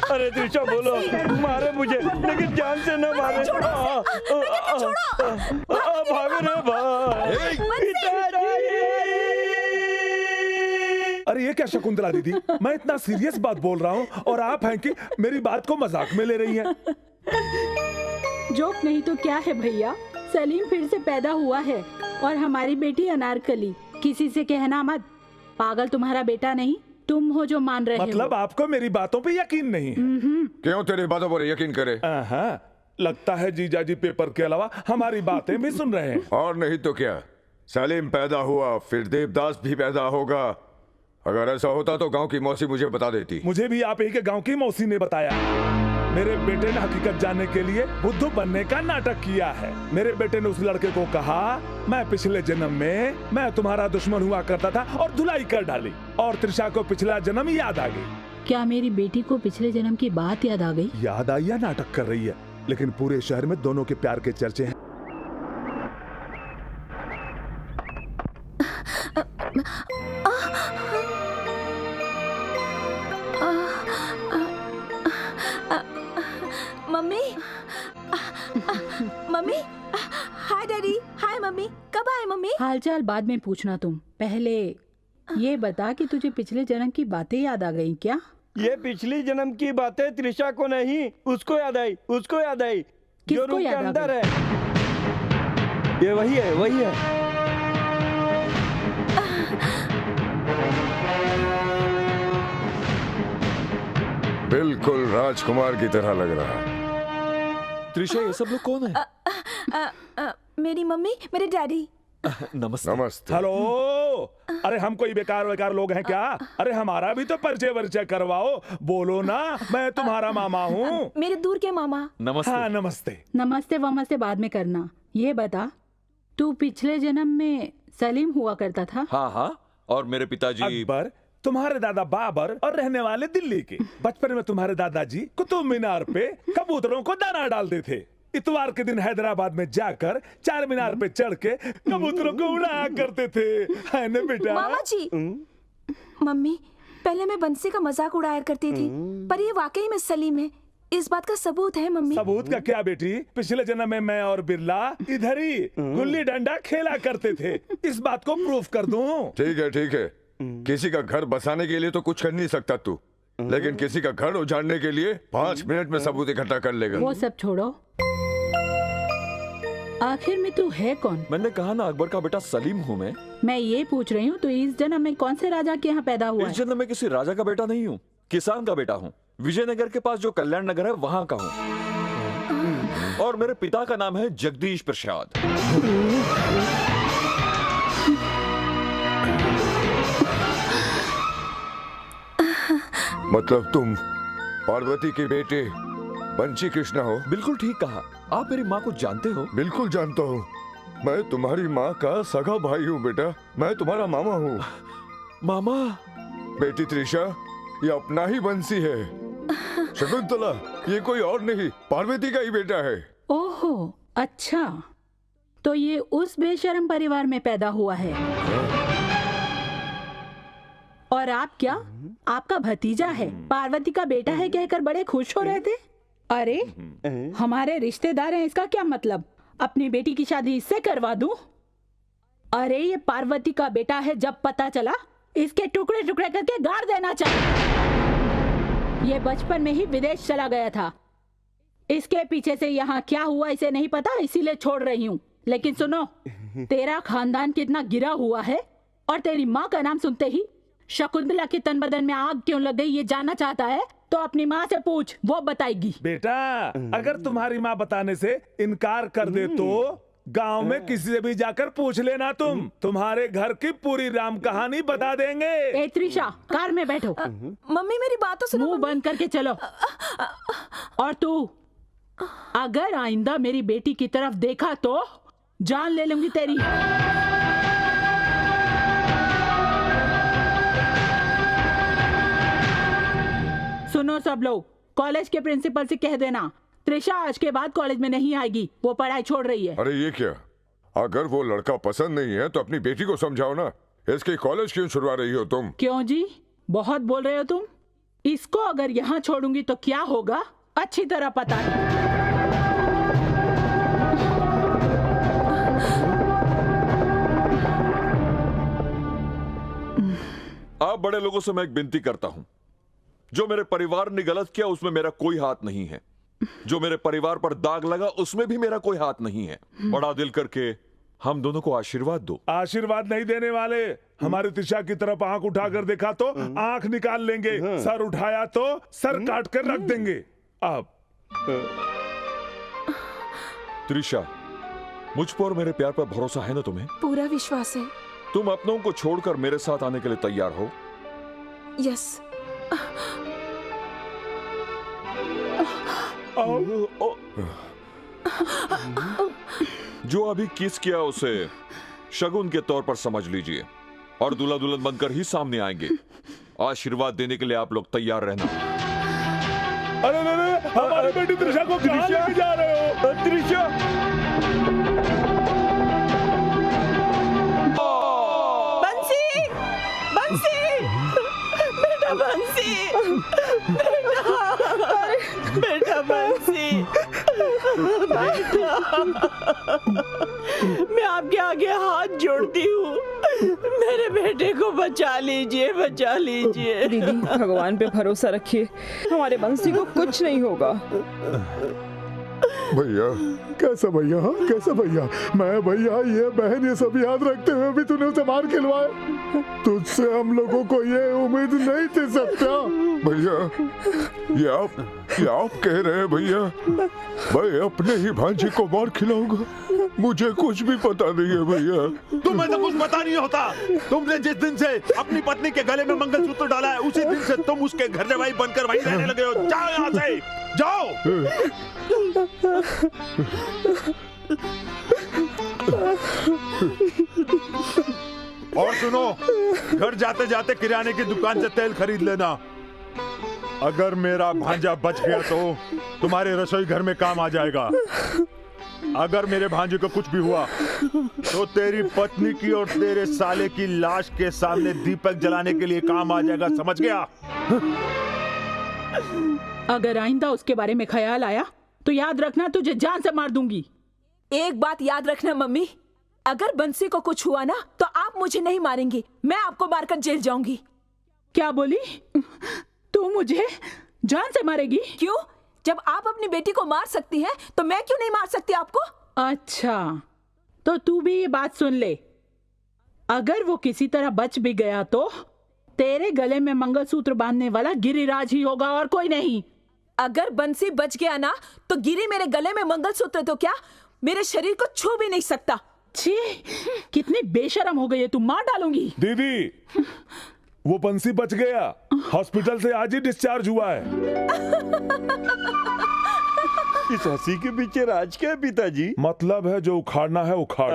अरे त्रिशा बोलो, मारे मुझे लेकिन जान से न मारे। भागो रे भाई। अरे ये क्या शकुंतला दीदी, मैं इतना सीरियस बात बोल रहा हूँ और आप हैं कि मेरी बात को मजाक में ले रही हैं। जोक नहीं तो क्या है भैया, सलीम फिर से पैदा हुआ है और हमारी बेटी अनारकली। किसी से कहना मत, पागल तुम्हारा बेटा नहीं, तुम हो जो मान रहे मतलब हो। आपको मेरी बातों पे यकीन नहीं है? क्यों तेरी बातों पर यकीन करे? लगता है जीजा जी पेपर के अलावा हमारी बातें भी सुन रहे हैं। और नहीं तो क्या, सलीम पैदा हुआ फिर देवदास भी पैदा होगा। अगर ऐसा होता तो गांव की मौसी मुझे बता देती। मुझे भी आप ही के गांव की मौसी ने बताया। मेरे बेटे ने हकीकत जानने के लिए बुद्धू बनने का नाटक किया है। मेरे बेटे ने उस लड़के को कहा, मैं पिछले जन्म में मैं तुम्हारा दुश्मन हुआ करता था और धुलाई कर डाली। और त्रिशा को पिछला जन्म याद आ गई। क्या मेरी बेटी को पिछले जन्म की बात याद आ गई? याद आई या नाटक कर रही है? लेकिन पूरे शहर में दोनों के प्यार के चर्चे हैं। मम्मी, मम्मी, हाय डैडी, हाय मम्मी, कब आए मम्मी? हालचाल बाद में पूछना, तुम पहले ये बता कि तुझे पिछले जन्म की बातें याद आ गई क्या? ये पिछली जन्म की बातें त्रिशा को नहीं, उसको याद आई, उसको याद आई, जो रूम के अंदर है। ये वही है, वही है। बिल्कुल राजकुमार की तरह लग रहा है। त्रिशा, ये सब लोग कौन है? मेरी मम्मी, मेरे डैडी। नमस्ते। नमस्ते। हेलो, अरे हम कोई बेकार लोग हैं क्या? अरे हमारा भी तो परिचय करवाओ। बोलो ना, मैं तुम्हारा मामा हूँ। मेरे दूर के मामा। नमस्ते। हाँ नमस्ते। नमस्ते वमस्ते बाद में करना। ये बता, तू पिछले जन्म में सलीम हुआ करता था? हाँ, और मेरे पिताजी अकबर, तुम्हारे दादा बाबर और रहने वाले दिल्ली के। बचपन में तुम्हारे दादाजी कुतुब मीनार पे कबूतरों को दाना डालते थे। इतवार के दिन हैदराबाद में जाकर चार मीनार पे चढ़ के कबूतरों को उड़ाया करते थे, है ना बेटा? मामा जी, मम्मी, पहले मैं बंसी का मजाक उड़ाया करती थी, पर ये वाकई में सलीम है। इस बात का सबूत है मम्मी। सबूत का क्या बेटी? पिछले जन्म में मैं और बिरला इधर ही गुल्ली डंडा खेला करते थे। इस बात को प्रूफ कर दूं? ठीक है। किसी का घर बसाने के लिए तो कुछ कर नहीं सकता तू, लेकिन किसी का घर उजाड़ने के लिए 5 मिनट में सबूत इकट्ठा कर लेगा। वो सब छोड़ो, आखिर में तू है कौन? मैंने कहा ना, अकबर का बेटा सलीम हूँ मैं। मैं ये पूछ रही हूँ, तो इस जन्म में कौन से राजा के यहाँ पैदा हुआ? इस जन्म में किसी राजा का बेटा नहीं हूँ, किसान का बेटा हूँ। विजयनगर के पास जो कल्याण नगर है वहाँ का हूँ। और मेरे पिता का नाम है जगदीश प्रसाद। मतलब तुम पार्वती के बेटे बंशी कृष्णा हो? बिल्कुल ठीक कहा। आप मेरी माँ को जानते हो? बिल्कुल जानता हूँ। मैं तुम्हारी माँ का सगा भाई हूँ बेटा। मैं तुम्हारा मामा हूँ। मामा? बेटी त्रिशा, ये अपना ही बंसी है। शकुंतला, ये कोई और नहीं, पार्वती का ही बेटा है। ओहो, अच्छा, तो ये उस बेशर्म परिवार में पैदा हुआ है। और आप क्या, आपका भतीजा है, पार्वती का बेटा है कहकर बड़े खुश हो रहे थे? अरे हमारे रिश्तेदार हैं, इसका क्या मतलब? अपनी बेटी की शादी इससे करवा दूं? अरे ये पार्वती का बेटा है, जब पता चला इसके टुकड़े टुकड़े करके गाड़ देना चाहिए। ये बचपन में ही विदेश चला गया था। इसके पीछे से यहाँ क्या हुआ इसे नहीं पता, इसीलिए छोड़ रही हूँ। लेकिन सुनो, तेरा खानदान कितना गिरा हुआ है, और तेरी माँ का नाम सुनते ही शकुंतला के तन बदन में आग क्यों लग गई ये जानना चाहता है तो अपनी माँ से पूछ, वो बताएगी। बेटा, अगर तुम्हारी माँ बताने से इनकार कर दे तो गांव में किसी से भी जाकर पूछ लेना। तुम्हारे घर की पूरी राम कहानी बता देंगे। ए त्रिशा, कार में बैठो। मम्मी मेरी बात तो सुनो। मुंह बंद करके चलो। और तू, अगर आइंदा मेरी बेटी की तरफ देखा तो जान ले लूंगी तेरी। सुनो सब लोग, कॉलेज के प्रिंसिपल से कह देना त्रिशा आज के बाद कॉलेज में नहीं आएगी, वो पढ़ाई छोड़ रही है। अरे ये क्या, अगर वो लड़का पसंद नहीं है तो अपनी बेटी को समझाओ ना। इसके कॉलेज क्यों छुड़वा रही हो तुम? क्यों जी, बहुत बोल रहे हो तुम। इसको अगर यहाँ छोड़ूंगी तो क्या होगा अच्छी तरह पता है। आप बड़े लोगों से मैं एक विनती करता हूं, जो मेरे परिवार ने गलत किया उसमें मेरा कोई हाथ नहीं है, जो मेरे परिवार पर दाग लगा उसमें भी मेरा कोई हाथ नहीं है। बड़ा दिल करके हम दोनों को आशीर्वाद दो। आशीर्वाद नहीं देने वाले, हमारी त्रिशा की तरफ आंख उठाकर देखा तो आंख निकाल लेंगे, सर उठाया तो सर काट कर रख देंगे। अब त्रिशा, मुझ पर मेरे प्यार पर भरोसा है ना तुम्हें? पूरा विश्वास है। तुम अपनों को छोड़कर मेरे साथ आने के लिए तैयार हो? यस। जो अभी किस किया उसे शगुन के तौर पर समझ लीजिए, और दूल्हा दुल्हन बनकर ही सामने आएंगे। आशीर्वाद देने के लिए आप लोग तैयार रहना। अरे हमारी बेटी त्रिशा को कहाँ लेके जा रहे हो? त्रिशा, बंसी, बंसी, बेटा बंसी, बेटा बंसी, मैं आपके आगे हाथ जोड़ती हूँ, मेरे बेटे को बचा लीजिए, बचा लीजिए। दीदी, भगवान पे भरोसा रखिए, हमारे बंसी को कुछ नहीं होगा। भैया कैसा भैया? हाँ कैसा भैया? मैं भैया ये बहन ये सब याद रखते हुए भी तूने उसे मार खिलवाया। तुझसे हम लोगों को ये उम्मीद नहीं थी सत्या। भैया ये आप कह रहे हैं भैया मैं अपने ही भांजे को मार खिलाऊंगा? मुझे कुछ भी पता नहीं है भैया। तुम्हें तो कुछ पता नहीं होता। तुमने जिस दिन से अपनी पत्नी के गले में मंगलसूत्र डाला है उसी दिन से तुम उसके घर जवाई बनकर वहीं रहने लगे हो। जाओ यहाँ से, जाओ। और सुनो, घर जाते जाते किराने की दुकान से तेल खरीद लेना। अगर मेरा भांजा बच गया तो तुम्हारे रसोई घर में काम आ जाएगा। अगर मेरे भांजे को कुछ भी हुआ तो तेरी पत्नी की और तेरे साले की लाश के सामने दीपक जलाने के लिए काम आ जाएगा, समझ गया? अगर आइंदा उसके बारे में ख्याल आया तो याद रखना तुझे जान से मार दूंगी। एक बात याद रखना मम्मी, अगर बंसी को कुछ हुआ ना तो आप मुझे नहीं मारेंगी, मैं आपको मारकर जेल जाऊंगी। क्या बोली? तू मुझे जान से मारेगी? क्यों? जब आप अपनी बेटी को मार सकती हैं तो मैं क्यों नहीं मार सकती आपको? अच्छा तो तू भी ये बात सुन ले, अगर वो किसी तरह बच भी गया तो तेरे गले में मंगलसूत्र बांधने वाला गिरिराज ही होगा और कोई नहीं। अगर बंसी बच गया ना तो गिरी मेरे गले में मंगलसूत्र तो क्या मेरे शरीर को छू भी नहीं सकता। छी, कितनी बेशरम हो गई है तू, मार डालूंगी। दीदी वो बंसी बच गया, हॉस्पिटल से आज ही डिस्चार्ज हुआ है। इस हंसी के पीछे राज क्या है पिताजी? मतलब है जो उखाड़ना है उखाड़।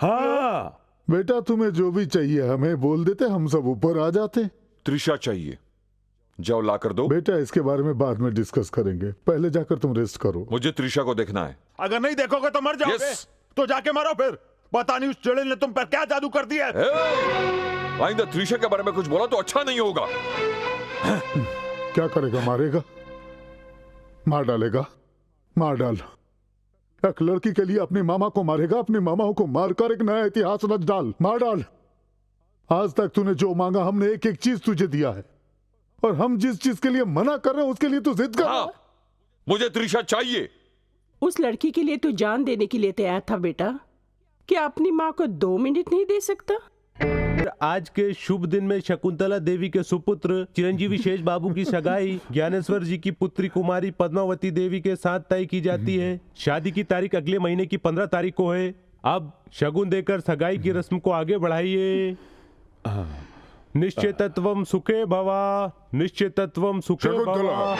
हाँ बेटा तुम्हें जो भी चाहिए हमें बोल देते, हम सब ऊपर आ जाते। त्रिशा चाहिए, जाओ ला कर दो। बेटा इसके बारे में बाद में डिस्कस करेंगे, पहले जाकर तुम रेस्ट करो। मुझे त्रिशा को देखना है। अगर नहीं देखोगे तो मर जाओगे। तो जाके मरो फिर। पता नहीं उस चुड़ैल ने तुम पर क्या जादू कर दिया है। आइंदा त्रिशा के बारे में कुछ बोला तो अच्छा नहीं होगा। क्या करेगा? मारेगा? मार डालेगा? मार डाल। एक लड़की के लिए अपनी मामा को मारेगा, अपनी मामाओं को मारकर एक नया इतिहास रच डाल। मार डाल। आज तक तूने जो मांगा हमने एक एक चीज तुझे दिया है, और हम जिस चीज के लिए मना कर रहे हैं उसके लिए तू जिद कर। हाँ, मुझे त्रिशा चाहिए। उस लड़की के लिए तू जान देने के लिए तैयार था बेटा, क्या अपनी माँ को 2 मिनट नहीं दे सकता? आज के शुभ दिन में शकुंतला देवी के सुपुत्र चिरंजीवी शेष बाबू की सगाई ज्ञानेश्वर जी की पुत्री कुमारी पद्मावती देवी के साथ तय की जाती है। शादी की तारीख अगले महीने की 15 तारीख को है। अब शगुन देकर सगाई की रस्म को आगे बढ़ाइए। निश्चितत्वम सुखे भवा, निश्चितत्वम सुखे भवा।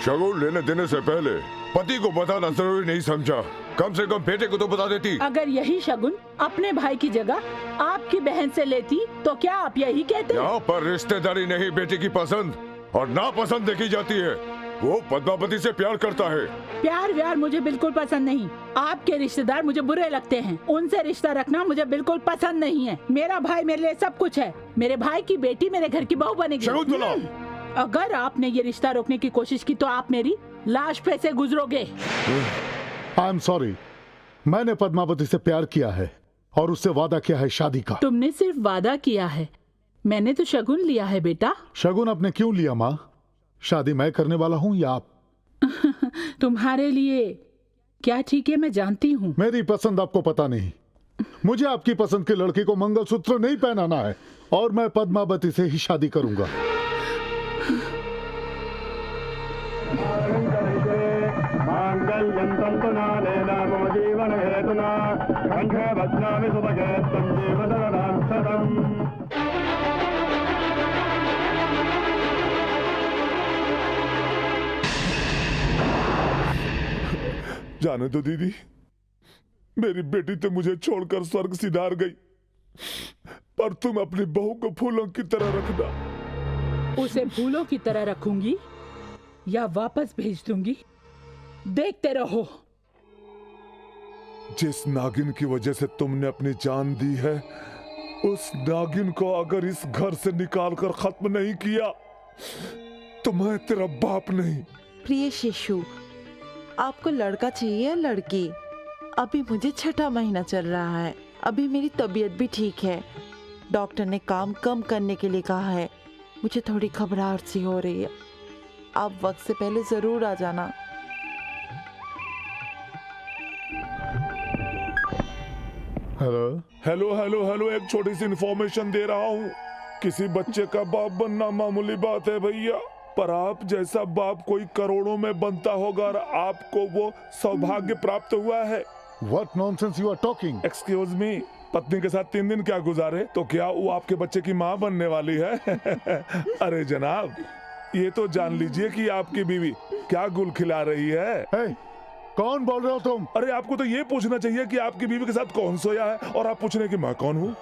शगुन लेने देने से पहले पति को बताना जरूरी नहीं समझा? कम से कम बेटे को तो बता देती। अगर यही शगुन अपने भाई की जगह आपकी बहन से लेती तो क्या आप यही कहते? यहाँ पर रिश्तेदारी नहीं, बेटे की पसंद और नापसंद देखी जाती है। वो पद्मावती से प्यार करता है। प्यार व्यार मुझे बिल्कुल पसंद नहीं। आपके रिश्तेदार मुझे बुरे लगते हैं, उनसे रिश्ता रखना मुझे बिल्कुल पसंद नहीं है। मेरा भाई मेरे लिए सब कुछ है। मेरे भाई की बेटी मेरे घर की बहू बनेगी। अगर आपने ये रिश्ता रोकने की कोशिश की तो आप मेरी लाश पे से गुजरोगे। आई एम सॉरी, मैंने पद्मावती से प्यार किया है और उससे वादा किया है शादी का। तुमने सिर्फ वादा किया है, मैंने तो शगुन लिया है बेटा। शगुन आपने क्यों लिया माँ? शादी मैं करने वाला हूँ या आप? तुम्हारे लिए क्या ठीक है मैं जानती हूँ। मेरी पसंद आपको पता नहीं। मुझे आपकी पसंद के लड़के को मंगलसूत्र नहीं पहनाना है और मैं पद्मावती से ही शादी करूंगा। जाने दो दीदी, मेरी बेटी तो मुझे छोड़कर स्वर्ग सिधार गई, पर तुम अपनी बहू को फूलों की तरह रखना। उसे फूलों की तरह रखूंगी या वापस भेज दूंगी, देखते रहो। जिस नागिन की वजह से तुमने अपनी जान दी है, उस नागिन को अगर इस घर से निकालकर खत्म नहीं किया तो मैं तेरा बाप नहीं। प्रिय शिशु, आपको लड़का चाहिए या लड़की? अभी मुझे 6ठा महीना चल रहा है, अभी मेरी तबीयत भी ठीक है। डॉक्टर ने काम कम करने के लिए कहा है। मुझे थोड़ी घबराहट सी हो रही है। आप वक्त से पहले जरूर आ जाना। हेलो हेलो हेलो हेलो, एक छोटी सी इन्फॉर्मेशन दे रहा हूँ। किसी बच्चे का बाप बनना मामूली बात है भैया, पर आप जैसा बाप कोई करोड़ों में बनता होगा और आपको वो सौभाग्य प्राप्त हुआ है। What nonsense you are talking? Excuse me, पत्नी के साथ 3 दिन क्या गुजारे तो क्या वो आपके बच्चे की माँ बनने वाली है? अरे जनाब, ये तो जान लीजिए कि आपकी बीवी क्या गुल खिला रही है। hey, कौन बोल रहे हो तुम? अरे आपको तो ये पूछना चाहिए कि आपकी बीवी के साथ कौन सोया है, और आप पूछने की मैं कौन हूँ।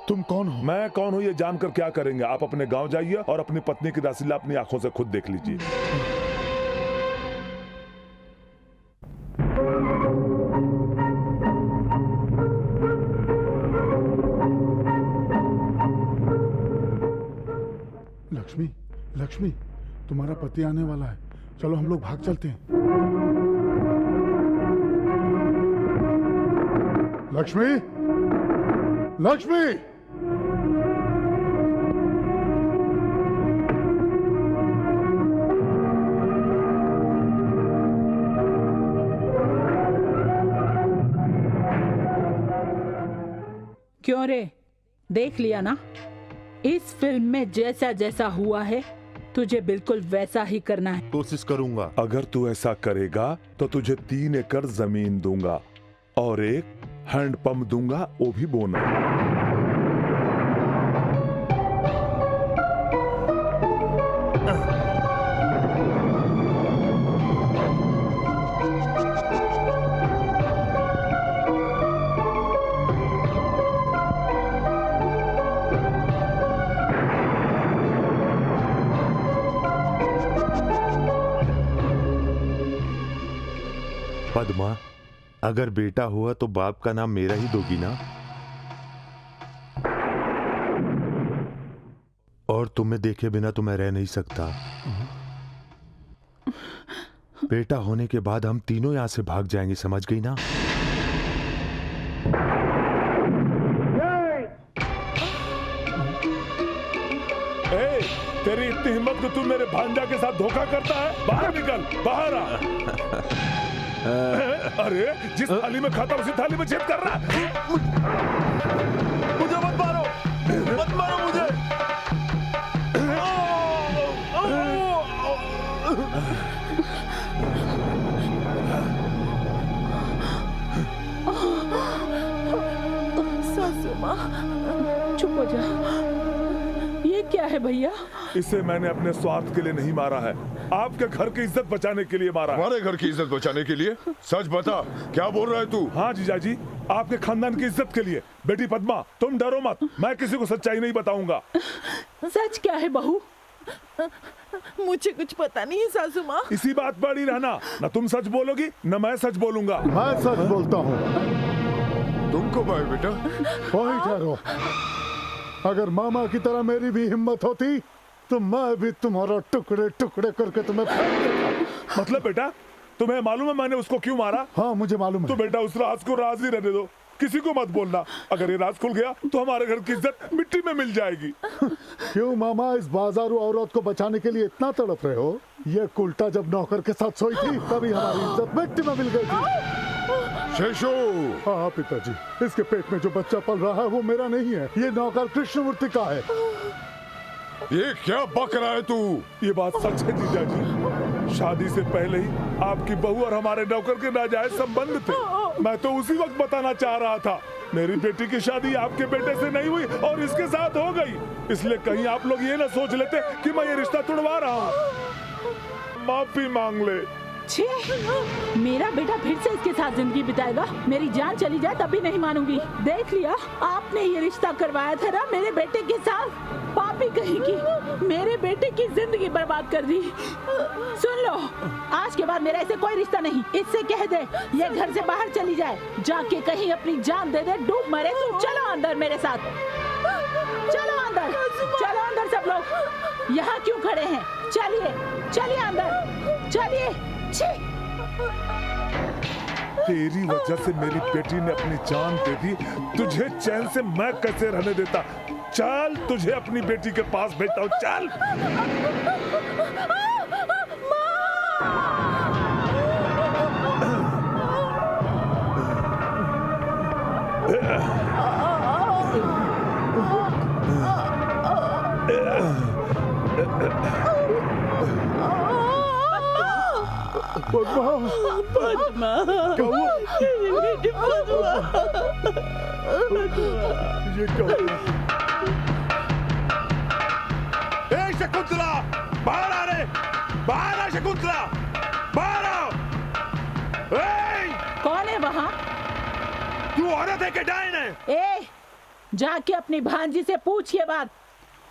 तुम कौन हो? मैं कौन हूँ ये जानकर क्या करेंगे? आप अपने गांव जाइए और अपनी पत्नी की रासलीला अपनी आंखों से खुद देख लीजिए। लक्ष्मी, लक्ष्मी, तुम्हारा पति आने वाला है, चलो हम लोग भाग चलते हैं। लक्ष्मी, लक्ष्मी, क्यों रे, देख लिया ना? इस फिल्म में जैसा जैसा हुआ है तुझे बिल्कुल वैसा ही करना है। कोशिश करूंगा। अगर तू ऐसा करेगा तो तुझे 3 एकड़ जमीन दूंगा और एक हैंडपंप दूंगा, वो भी बोनस। पद्मा, अगर बेटा हुआ तो बाप का नाम मेरा ही दोगी ना? और तुम्हें देखे बिना तो मैं रह नहीं सकता। बेटा होने के बाद हम तीनों यहां से भाग जाएंगे, समझ गई ना? ए, तेरी इतनी हिम्मत कि तू मेरे भांजा के साथ धोखा करता है? बाहर निकल, बाहर आ। अरे जिस थाली में खाता उसी थाली में छेद कर रहा। मुझे मत मारो, मत मारो मुझे। सासू माँ, चुप हो जा। ये क्या है भैया? इसे मैंने अपने स्वार्थ के लिए नहीं मारा है, आपके घर की इज्जत बचाने के लिए मारा है। हमारे घर की इज्जत बचाने के लिए? सच बता, क्या बोल रहा है तू? हाँ जीजाजी, आपके खानदान की इज्जत के लिए। बेटी पद्मा, तुम डरो मत, मैं किसी को सच्चाई नहीं बताऊंगा। सच क्या है बहू? मुझे कुछ पता नहीं है सासू माँ। इसी बात पर ही रहना, न तुम सच बोलोगी न मैं सच बोलूंगा। मैं सच बोलता हूँ। तुमको भाई बेटा वही ठहरो। अगर मामा की तरह मेरी भी हिम्मत होती तो मैं भी तुम्हारा टुकड़े टुकड़े करके तुम्हें फेंक देता। मतलब बेटा, तुम्हें मालूम है मैंने उसको क्यों मारा? हाँ मुझे मालूम है। तो बेटा उस राज को राज ही रहने दो, किसी को मत बोलना। अगर ये राज खुल गया तो हमारे घर की इज्जत मिट्टी में मिल जाएगी। क्यों मामा, इस बाजारू औरत को बचाने के लिए इतना तड़प रहे हो? ये कुल्टा जब नौकर के साथ सोई थी तभी हमारी इज्जत मिट्टी में मिल गई थी। शेषो। हाँ पिताजी, इसके पेट में जो बच्चा पल रहा है वो मेरा नहीं है, ये नौकर कृष्णमूर्ति का है। ये क्या बक रहा है तू? ये बात सच है जीजाजी, शादी से पहले ही आपकी बहू और हमारे नौकर के नाजायज संबंध थे। मैं तो उसी वक्त बताना चाह रहा था। मेरी बेटी की शादी आपके बेटे से नहीं हुई और इसके साथ हो गई, इसलिए कहीं आप लोग ये ना सोच लेते कि मैं ये रिश्ता तुड़वा रहा हूँ। माफी मांग ले। छे, मेरा बेटा फिर से इसके साथ जिंदगी बिताएगा? मेरी जान चली जाए तब भी नहीं मानूंगी। देख लिया, आपने ये रिश्ता करवाया था ना मेरे बेटे के साथ। पापी कहेगी, मेरे बेटे की जिंदगी बर्बाद कर दी। सुन लो, आज के बाद मेरा ऐसे कोई रिश्ता नहीं। इससे कह दे ये घर से बाहर चली जाए, जाके कहीं अपनी जान दे दे, डूब मरे। तुम चलो अंदर मेरे साथ, चलो अंदर, चलो अंदर सब लोग। यहाँ क्यों खड़े हैं? चलिए चलिए अंदर, चलिए। तेरी वजह से मेरी बेटी ने अपनी जान दे दी, तुझे चैन से मैं कैसे रहने देता? चल, तुझे अपनी बेटी के पास भेजता हूँ, चल। पद्मा, मेरी बेटी पद्मा। ये क्या हो गया? ए शकुंतला, बाहर आ रे, बाहर आ शकुंतला, बाहर आओ। कौन है वहाँ? तू औरत है कि डायन है? ए, जाके अपनी भांजी से पूछ ये बात।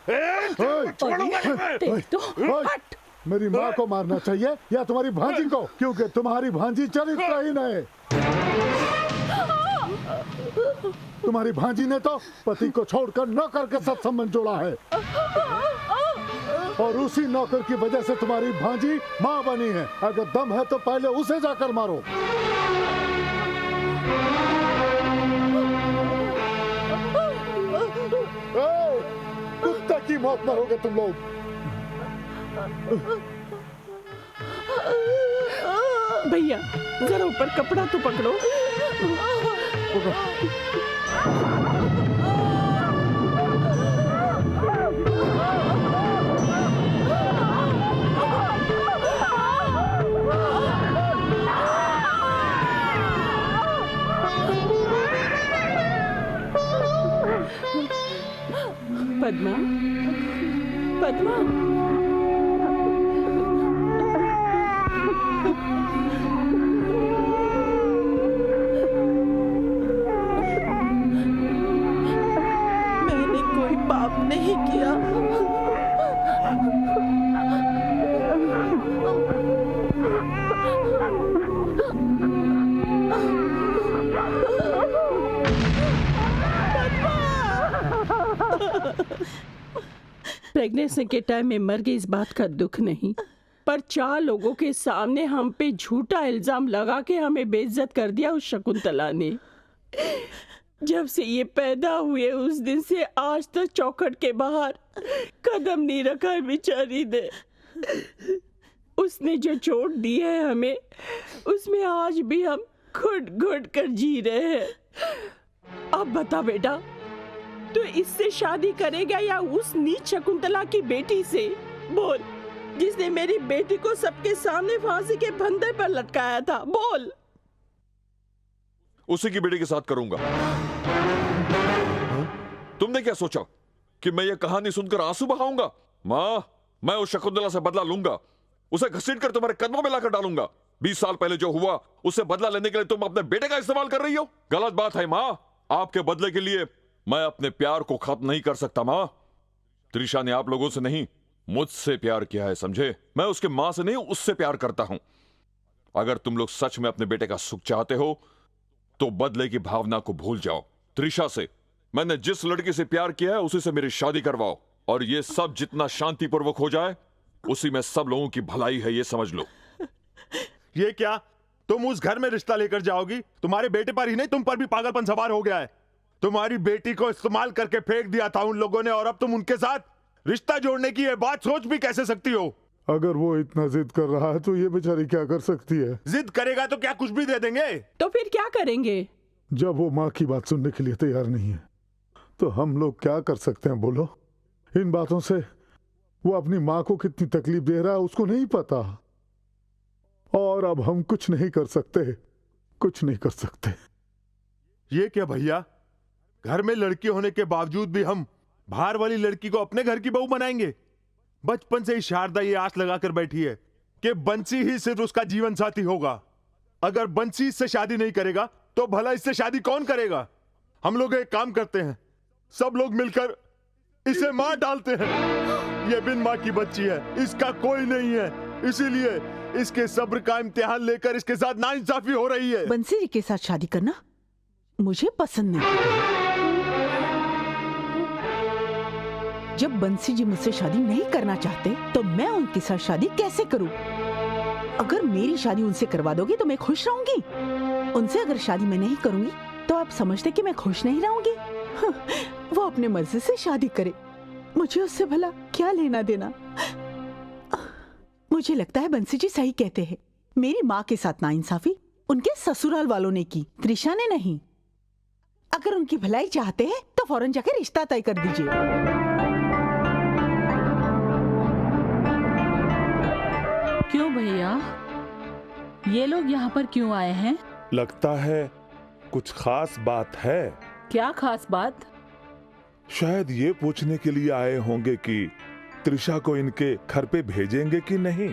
छोड़ूंगा नहीं मैं। तो हट। मेरी माँ को मारना चाहिए या तुम्हारी भांजी को, क्योंकि तुम्हारी भांजी चरित्रहीन है। तुम्हारी भांजी ने तो पति को छोड़कर नौकर के साथ संबंध जोड़ा है, और उसी नौकर की वजह से तुम्हारी भांजी माँ बनी है। अगर दम है तो पहले उसे जाकर मारो। कुत्ते की मौत मरोगे तुम लोग। भैया जरा ऊपर कपड़ा तो पकड़ो। पद्मा, पद्मा, मैंने कोई पाप नहीं किया। प्रेगनेंसी के टाइम में मर गई इस बात का दुख नहीं, पर 4 लोगों के सामने हम पे झूठा इल्जाम लगा के हमें बेइज्जत कर दिया उस शकुंतला ने। जब से ये पैदा हुए उस दिन से आज तक चौखट के बाहर कदम नहीं रखा है बेचारी ने। उसने जो चोट दी है हमें, उसमें आज भी हम घुट घुट कर जी रहे हैं। अब बता बेटा, तो इससे शादी करेगा या उस नीच शकुंतला की बेटी से? बोल, जिसने मेरी बेटी को सबके सामने फांसी के फंदे पर लटकाया था। बोल। उसी की बेटी के साथ करूंगा। तुमने क्या सोचा कि मैं ये कहानी सुनकर आंसू बहाऊंगा? माँ, मैं उस शकुंतला से बदला लूंगा, उसे घसीटकर तुम्हारे कदमों में लाकर डालूंगा। 20 साल पहले जो हुआ उससे बदला लेने के लिए तुम अपने बेटे का इस्तेमाल कर रही हो। गलत बात है माँ। आपके बदले के लिए मैं अपने प्यार को खत्म नहीं कर सकता माँ। त्रिशा ने आप लोगों से नहीं, मुझसे प्यार किया है, समझे? मैं उसके माँ से नहीं, उससे प्यार करता हूं। अगर तुम लोग सच में अपने बेटे का सुख चाहते हो तो बदले की भावना को भूल जाओ। त्रिशा से मैंने जिस लड़की से प्यार किया है उसी से मेरी शादी करवाओ, और ये सब जितना शांतिपूर्वक हो जाए उसी में सब लोगों की भलाई है, ये समझ लो। ये क्या, तुम उस घर में रिश्ता लेकर जाओगी? तुम्हारे बेटे पर ही नहीं, तुम पर भी पागलपन सवार हो गया है। तुम्हारी बेटी को इस्तेमाल करके फेंक दिया था उन लोगों ने, और अब तुम उनके साथ रिश्ता जोड़ने की ये बात सोच भी कैसे सकती हो? अगर वो इतना जिद कर रहा है तो ये बेचारी क्या कर सकती है? जिद करेगा तो क्या कुछ भी दे देंगे? तो फिर क्या करेंगे? जब वो माँ की बात सुनने के लिए तैयार नहीं है तो हम लोग क्या कर सकते हैं? बोलो। इन बातों से वो अपनी माँ को कितनी तकलीफ दे रहा है उसको नहीं पता, और अब हम कुछ नहीं कर सकते, कुछ नहीं कर सकते। ये क्या भैया, घर में लड़की होने के बावजूद भी हम बाहर वाली लड़की को अपने घर की बहू बनाएंगे? बचपन से ही शारदा ये आस लगाकर बैठी है कि बंसी ही सिर्फ उसका जीवन साथी होगा। अगर बंसी इससे शादी नहीं करेगा तो भला इससे शादी कौन करेगा? हम लोग एक काम करते हैं, सब लोग मिलकर इसे मार डालते हैं। ये बिन माँ की बच्ची है, इसका कोई नहीं है, इसीलिए इसके सब्र का इम्तिहान लेकर इसके साथ नाइंसाफी हो रही है। बंसी जी के साथ शादी करना मुझे पसंद नहीं। जब बंसी जी मुझसे शादी नहीं करना चाहते तो मैं उनके साथ शादी कैसे करूं? अगर मेरी शादी उनसे करवा दोगे तो मैं खुश रहूंगी। उनसे अगर शादी मैं नहीं करूंगी तो आप समझते कि मैं खुश नहीं रहूंगी? वो अपने मर्जी से शादी करे, मुझे उससे भला क्या लेना देना। मुझे लगता है बंसी जी सही कहते हैं। मेरी माँ के साथ नाइंसाफी उनके ससुराल वालों ने की, त्रिशा ने नहीं। अगर उनकी भलाई चाहते हैं तो फौरन जाकर रिश्ता तय कर दीजिए। क्यों भैया, ये लोग यहाँ पर क्यों आए हैं? लगता है कुछ खास बात है। क्या खास बात? शायद ये पूछने के लिए आए होंगे कि त्रिशा को इनके घर पे भेजेंगे कि नहीं।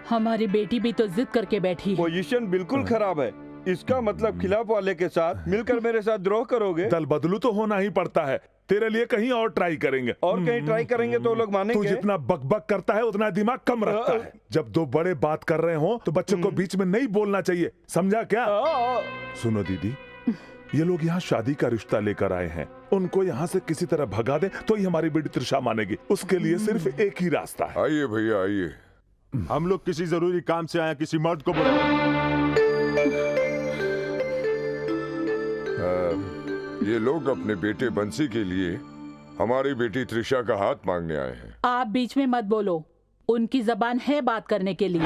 हमारी बेटी भी तो जिद करके बैठी है। पोजीशन बिल्कुल खराब है। इसका मतलब खिलाफ वाले के साथ मिलकर मेरे साथ द्रोह करोगे। दल बदलू तो होना ही पड़ता है। तेरे लिए कहीं और ट्राई करेंगे। और कहीं ट्राई करेंगे तो लोग मानेंगे। तू जितना बकबक करता है उतना दिमाग कम रखता है। जब दो बड़े बात कर रहे हो तो बच्चों को बीच में नहीं बोलना चाहिए, समझा क्या? सुनो दीदी, ये लोग यहाँ शादी का रिश्ता लेकर आए हैं। उनको यहाँ से किसी तरह भगा दे तो ही हमारी बेटी त्रिशा मानेगी। उसके लिए सिर्फ एक ही रास्ता है। आइए भैया आइए। हम लोग किसी जरूरी काम से आए, किसी मर्द को बुलाओ। ये लोग अपने बेटे बंसी के लिए हमारी बेटी त्रिशा का हाथ मांगने आए हैं। आप बीच में मत बोलो, उनकी जबान है बात करने के लिए।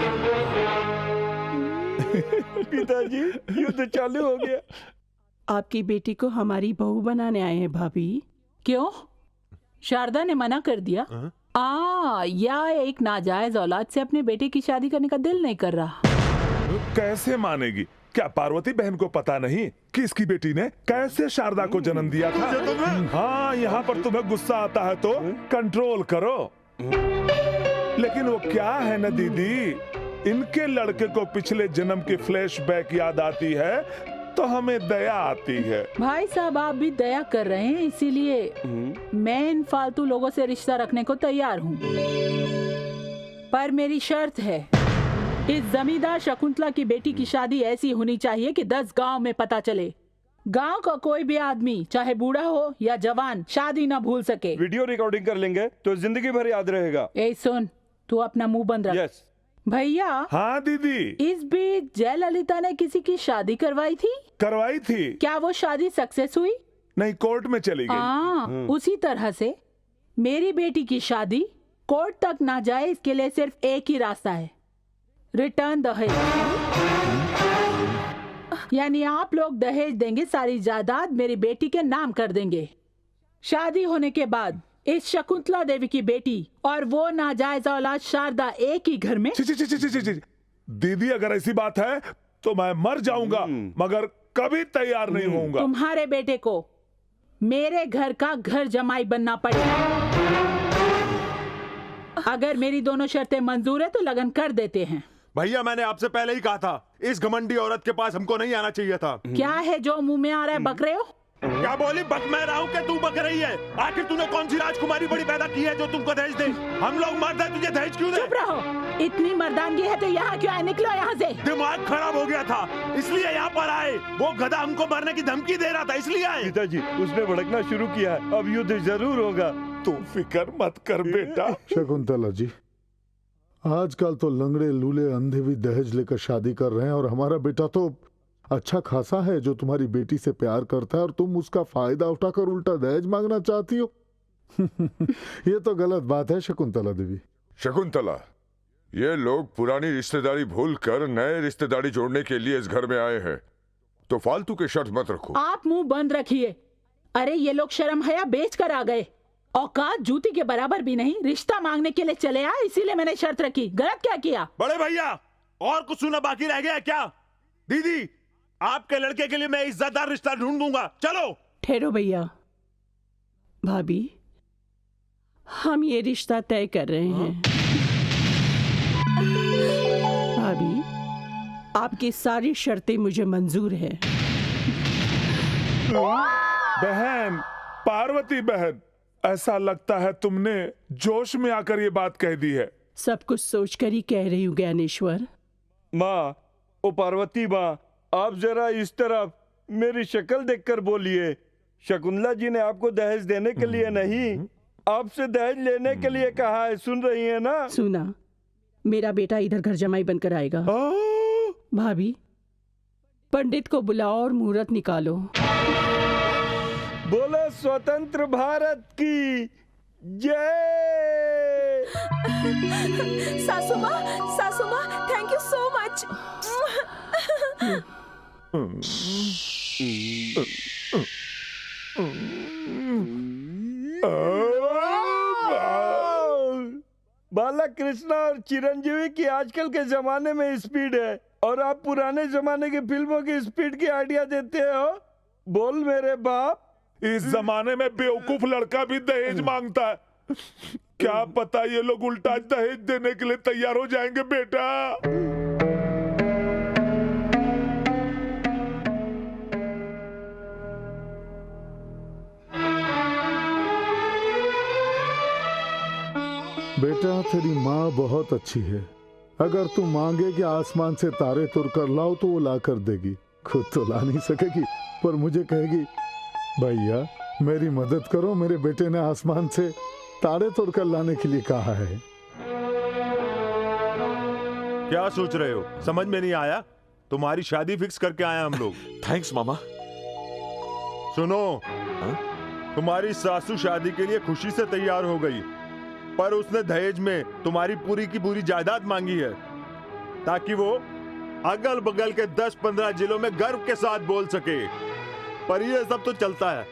पिताजी, युद्ध चालू हो गया। आपकी बेटी को हमारी बहू बनाने आए हैं भाभी। क्यों? शारदा ने मना कर दिया? या एक नाजायज औलाद से अपने बेटे की शादी करने का दिल नहीं कर रहा। कैसे मानेगी? क्या पार्वती बहन को पता नहीं कि इसकी बेटी ने कैसे शारदा को जन्म दिया था? हाँ, यहाँ पर तुम्हें गुस्सा आता है तो कंट्रोल करो। लेकिन वो क्या है ना दीदी, इनके लड़के को पिछले जन्म की फ्लैशबैक याद आती है तो हमें दया आती है। भाई साहब, आप भी दया कर रहे हैं, इसीलिए मैं इन फालतू लोगों से रिश्ता रखने को तैयार हूँ। पर मेरी शर्त है, इस जमींदार शकुंतला की बेटी की शादी ऐसी होनी चाहिए कि 10 गांव में पता चले। गांव का कोई भी आदमी, चाहे बूढ़ा हो या जवान, शादी ना भूल सके। वीडियो रिकॉर्डिंग कर लेंगे तो जिंदगी भर याद रहेगा। ए सुन, तू अपना मुंह बंद रख। यस भैया। हाँ दीदी। इस बीच जयललिता ने किसी की शादी करवाई थी? करवाई थी। क्या वो शादी सक्सेस हुई? नहीं, कोर्ट में चली गई। उसी तरह से मेरी बेटी की शादी कोर्ट तक ना जाए, इसके लिए सिर्फ एक ही रास्ता है, रिटर्न दहेज। यानी आप लोग दहेज देंगे, सारी जायदाद मेरी बेटी के नाम कर देंगे। शादी होने के बाद इस शकुंतला देवी की बेटी और वो नाजायज औलाद शारदा एक ही घर में। दीदी, अगर ऐसी बात है तो मैं मर जाऊंगा, मगर कभी तैयार नहीं होऊंगा। तुम्हारे बेटे को मेरे घर का घर जमाई बनना पड़ेगा। अगर मेरी दोनों शर्तें मंजूर है तो लगन कर देते हैं। भैया, मैंने आपसे पहले ही कहा था, इस घमंडी औरत के पास हमको नहीं आना चाहिए था। क्या है जो मुंह में आ रहा है? बक रहे हो? क्या बोली? बक मैं रहा हूँ कि तू बक रही है? आखिर तूने कौन सी राजकुमारी बड़ी पैदा की है जो तुमको दहेज दे? हम लोग मर्द हैं, तुझे दहेज क्यों दे? चुप रहो, इतनी मर्दानगी है तो यहाँ क्यों आए? निकलो यहाँ से। दिमाग खराब हो गया था इसलिए यहाँ पर आए। वो गधा हमको मरने की धमकी दे रहा था इसलिए आए। पिताजी, उसने भड़कना शुरू किया है, अब युद्ध जरूर होगा। तू फिक्र मत कर बेटा। शकुंतला जी, आजकल तो लंगड़े लूले अंधे भी दहेज लेकर शादी कर रहे हैं, और हमारा बेटा तो अच्छा खासा है जो तुम्हारी बेटी से प्यार करता है, और तुम उसका फायदा उठाकर उल्टा दहेज मांगना चाहती हो। ये तो गलत बात है शकुंतला देवी। शकुंतला, ये लोग पुरानी रिश्तेदारी भूलकर नए रिश्तेदारी जोड़ने के लिए इस घर में आए हैं, तो फालतू के शर्त मत रखो। आप मुंह बंद रखिए। अरे ये लोग शर्म हया बेच कर आ गए, औकात जूती के बराबर भी नहीं, रिश्ता मांगने के लिए चले आए, इसीलिए मैंने शर्त रखी। गलत क्या किया? बड़े भैया, और कुछ सुना बाकी रह गया क्या? दीदी, आपके लड़के के लिए मैं इज्जतदार रिश्ता ढूंढ दूंगा। चलो। ठहरो भैया। भाभी, हम ये रिश्ता तय कर रहे हैं। भाभी, आपकी सारी शर्तें मुझे मंजूर है। बहन, पार्वती बहन, ऐसा लगता है तुमने जोश में आकर ये बात कह दी है। सब कुछ सोचकर ही कह रही हूँ ज्ञानेश्वर। माँ, ओ पार्वती माँ, आप जरा इस तरफ मेरी शक्ल देखकर बोलिए। शकुंतला जी ने आपको दहेज देने के लिए नहीं, आपसे दहेज लेने के लिए कहा है। सुन रही है ना? सुना। मेरा बेटा इधर घर जमाई बनकर आएगा। भाभी, पंडित को बुलाओ और मुहूर्त निकालो। बोलो स्वतंत्र भारत की जय। सासू माँ, थैंक यू सो मच। बालक कृष्णा और चिरंजीवी की आजकल के जमाने में स्पीड है। और आप पुराने जमाने की फिल्मों की स्पीड की आइडिया देते हो। बोल मेरे बाप। इस जमाने में बेवकूफ लड़का भी दहेज मांगता है। क्या पता ये लोग उल्टा दहेज देने के लिए तैयार हो जाएंगे बेटा। बेटा तेरी माँ बहुत अच्छी है। अगर तू मांगे कि आसमान से तारे तुर कर लाओ तो वो ला कर देगी। खुद तो ला नहीं सकेगी पर मुझे कहेगी भैया मेरी मदद करो, मेरे बेटे ने आसमान से तारे तोड़ कर लाने के लिए कहा है। क्या सोच रहे हो? समझ में नहीं आया? तुम्हारी शादी फिक्स करके आया हम लोग। थैंक्स मामा। सुनो, तुम्हारी सासू शादी के लिए खुशी से तैयार हो गई, पर उसने दहेज में तुम्हारी पूरी की पूरी जायदाद मांगी है ताकि वो अगल बगल के 10-15 जिलों में गर्व के साथ बोल सके। पर ये सब तो चलता है।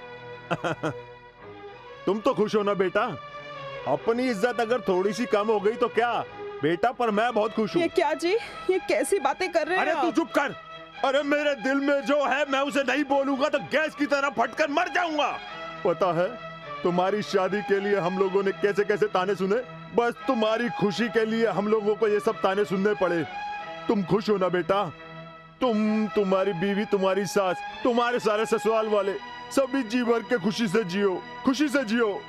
तुम तो खुश हो ना बेटा? अपनी इज्जत अगर थोड़ी सी कम हो गई तो क्या बेटा, पर मैं बहुत खुश हूँ। ये क्या जी, ये कैसी बातें कर रहे हैं? अरे तू चुप कर। अरे मेरे दिल में जो है मैं उसे नहीं बोलूंगा तो गैस की तरह फटकर मर जाऊंगा। पता है तुम्हारी शादी के लिए हम लोगों ने कैसे कैसे ताने सुने, बस तुम्हारी खुशी के लिए हम लोगों को ये सब ताने सुनने पड़े। तुम खुश हो ना बेटा? तुम, तुम्हारी बीवी, तुम्हारी सास, तुम्हारे सारे ससुराल वाले सभी जी भर के खुशी से जियो, खुशी से जियो।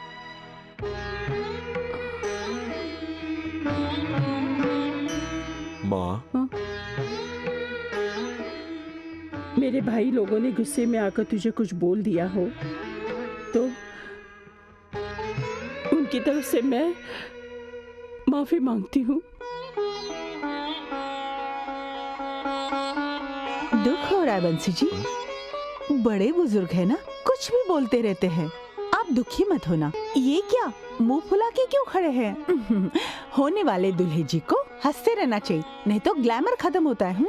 माँ, मेरे भाई लोगों ने गुस्से में आकर तुझे कुछ बोल दिया हो तो उनकी तरफ से मैं माफी मांगती हूँ। दुख हो रहा है बंसी जी? बड़े बुजुर्ग है ना, कुछ भी बोलते रहते हैं। आप दुखी मत होना। ये क्या मुंह फुला के क्यों खड़े हैं? होने वाले दूल्हे जी को हंसते रहना चाहिए, नहीं तो ग्लैमर खत्म होता है।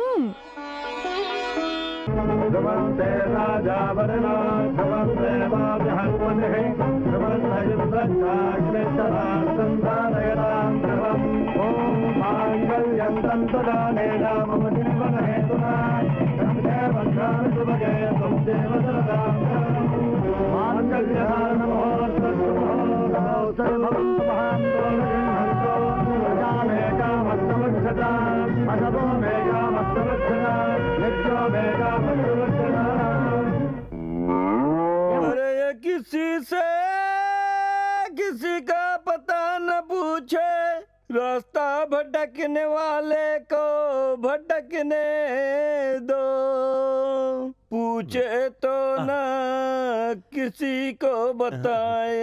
अरे ये किसी का पता न पूछे, रास्ता भटकने वाले को भटकने दो। पूछे तो ना किसी को बताए।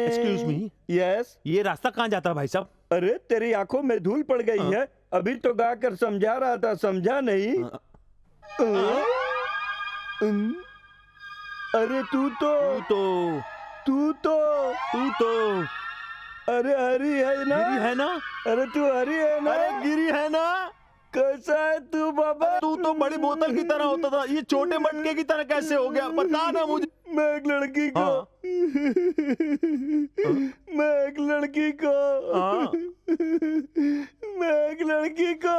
Excuse me. यस। ये रास्ता कहाँ जाता है भाई साहब? अरे तेरी आंखों में धूल पड़ गई है, अभी तो गाकर समझा रहा था, समझा नहीं? अरे तू तो अरे हरी है ना? गिरी है ना? अरे तू हरी है ना? अरे गिरी है ना? कैसा है तू बाबा? तू तो बड़ी बोतल की तरह होता था, ये छोटे मटके की तरह कैसे हो गया? बता ना मुझे। मैं एक लड़की को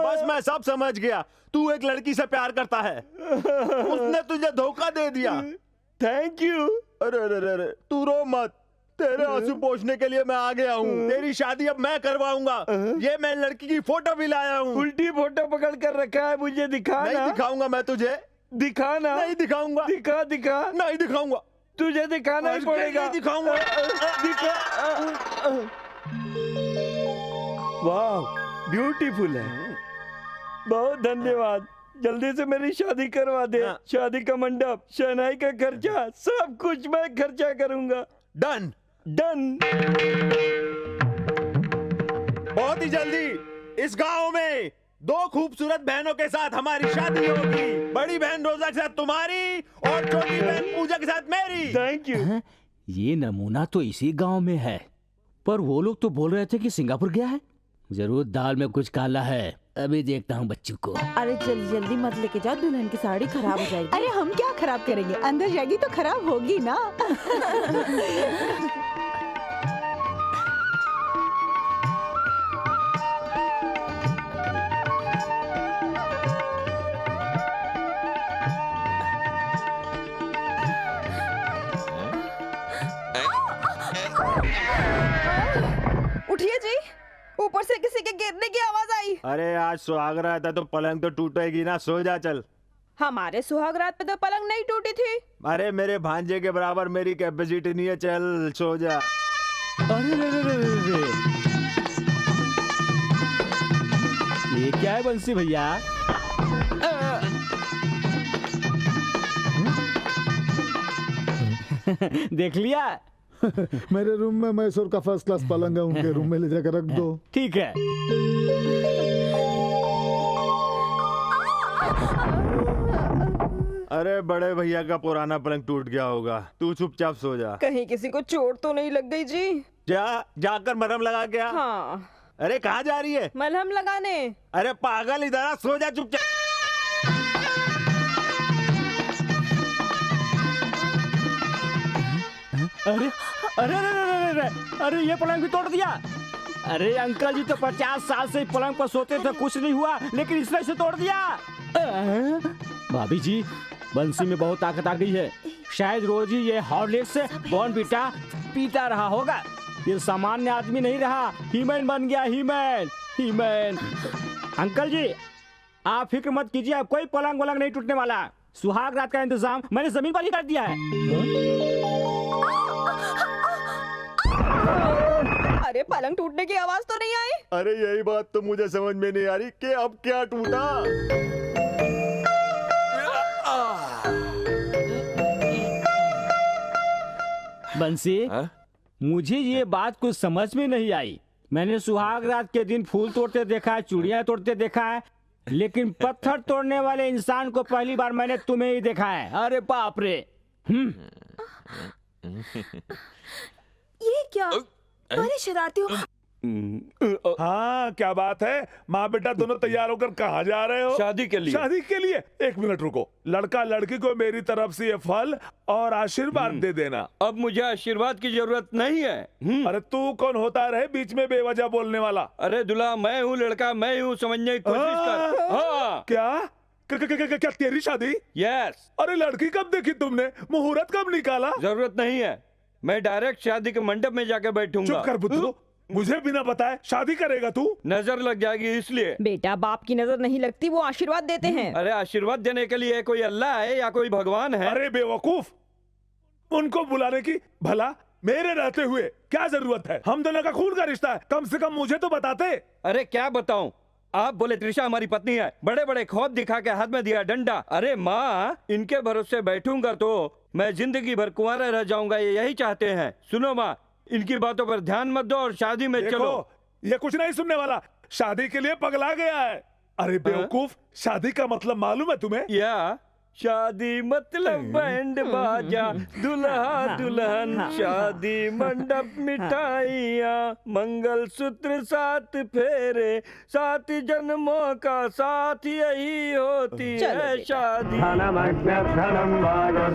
बस मैं सब समझ गया। तू एक लड़की से प्यार करता है, उसने तुझे धोखा दे दिया। Thank you. अरे तू रो मत, तेरे आंसू पोंछने के लिए मैं आ गया हूँ। तेरी शादी अब मैं करवाऊंगा। ये मैं लड़की की फोटो भी लाया हूँ। उल्टी फोटो पकड़ कर रखा है, मुझे दिखाना। नहीं दिखाऊंगा मैं तुझे। दिखाना। नहीं दिखाऊंगा। दिखा। नहीं दिखाऊंगा। तुझे दिखाना ही पड़ेगा। नहीं दिखाऊंगा। वाह ब्यूटीफुल है। बहुत धन्यवाद। जल्दी से मेरी शादी करवा दे। शादी का मंडप, शहनाई का खर्चा, सब कुछ मैं खर्चा करूंगा। डन। बहुत ही जल्दी इस गांव में 2 खूबसूरत बहनों के साथ हमारी शादी होगी। बड़ी बहन रोजा के साथ तुम्हारी और छोटी बहन पूजा के साथ मेरी। Thank you. ये नमूना तो इसी गांव में है, पर वो लोग तो बोल रहे थे कि सिंगापुर गया है। जरूर दाल में कुछ काला है। अभी देखता हूँ बच्चों को। अरे जल्दी मत लेके जाओ, दुल्हन की साड़ी खराब हो जाएगी। अरे हम क्या खराब करेंगे, अंदर जाएगी तो खराब होगी ना। के गिरने की आवाज आई। अरे आज सुहागरात है तो पलंग तो टूटेगी ना, सो जा चल। हमारे सुहागरात पे तो पलंग नहीं टूटी थी। अरे मेरे भांजे के बराबर मेरी कैपेसिटी नहीं है, चल सो जा। अरे रे रे रे रे रे। ये क्या है बंसी भैया? देख लिया? मेरे रूम में मैसूर का फर्स्ट क्लास पलंग है, उनके रूम में ले जाकर रख दो। ठीक है। अरे बड़े भैया का पुराना पलंग टूट गया होगा, तू चुपचाप सो जा। कहीं किसी को चोट तो नहीं लग गई जी? जाकर मरहम लगा के आ। हाँ। अरे कहाँ जा रही है? मलहम लगाने। अरे पागल, इधर आ, सो जा चुपचाप। अरे अरे अरे अरे अरे अरे ये पलंग भी तोड़ दिया। अरे अंकल जी तो 50 साल से पलंग पर सोते थे, कुछ नहीं हुआ, लेकिन इसने इसे तोड़ दिया। भाभी जी, बंसी में बहुत ताकत आ गई है, शायद रोज ही ये हॉर्लिक्स से बॉर्नवीटा पीता रहा होगा। ये सामान्य आदमी नहीं रहा, हीमैन बन गया, हीमैन हीमैन। अंकल जी आप फिक्र मत कीजिए, अब कोई पलंग वलंग नहीं टूटने वाला। सुहाग रात का इंतजाम मैंने जमीन पर ही कर दिया है। अरे पलंग टूटने की आवाज तो नहीं आई? अरे यही बात तो मुझे समझ में नहीं आ रही कि अब क्या टूटा। बंसी, मुझे ये बात कुछ समझ में नहीं आई। मैंने सुहाग रात के दिन फूल तोड़ते देखा है, चूड़ियां तोड़ते देखा है, लेकिन पत्थर तोड़ने वाले इंसान को पहली बार मैंने तुम्हें ही देखा है। अरे बाप रे। ये क्या? बड़े शरारती हो। हाँ क्या बात है, माँ बेटा दोनों तैयार होकर कहाँ जा रहे हो? शादी के लिए। शादी के लिए? एक मिनट रुको, लड़का लड़की को मेरी तरफ से ये फल और आशीर्वाद दे देना। अब मुझे आशीर्वाद की जरूरत नहीं है। अरे तू कौन होता रहे बीच में बेवजह बोलने वाला? अरे दूल्हा मैं हूँ, लड़का मैं हूँ, समझने की कोशिश कर। हाँ। क्या तेरी शादी? यस। अरे लड़की कब देखी तुमने? मुहूर्त कब निकाला? जरूरत नहीं है, मैं डायरेक्ट शादी के मंडप में जाकर बैठूंगा। चुप कर बुद्धू, मुझे बिना बताए शादी करेगा तू? नजर लग जाएगी इसलिए। बेटा बाप की नजर नहीं लगती, वो आशीर्वाद देते हैं। अरे आशीर्वाद देने के लिए कोई अल्लाह है या कोई भगवान है? अरे बेवकूफ, उनको बुलाने की भला मेरे रहते हुए क्या जरूरत है? हम दोनों का खून का रिश्ता है, कम से कम मुझे तो बताते। अरे क्या बताऊं, आप बोले त्रिशा हमारी पत्नी है, बड़े बड़े खौफ दिखा के हाथ में दिया डंडा। अरे माँ, इनके भरोसे बैठूंगा तो मैं जिंदगी भर कुंवारा रह जाऊंगा, ये यही चाहते हैं। सुनो माँ, इनकी बातों पर ध्यान मत दो और शादी में चलो। ये कुछ नहीं सुनने वाला, शादी के लिए पगला गया है। अरे बेवकूफ, शादी का मतलब मालूम है तुम्हें? या शादी मतलब बैंड बाजा, दुल्हा दुल्हन, शादी मंडप मिठाइयाँ, मंगल सूत्र 7 फेरे, 7 जन्मों का साथ, यही होती है शादी। धनम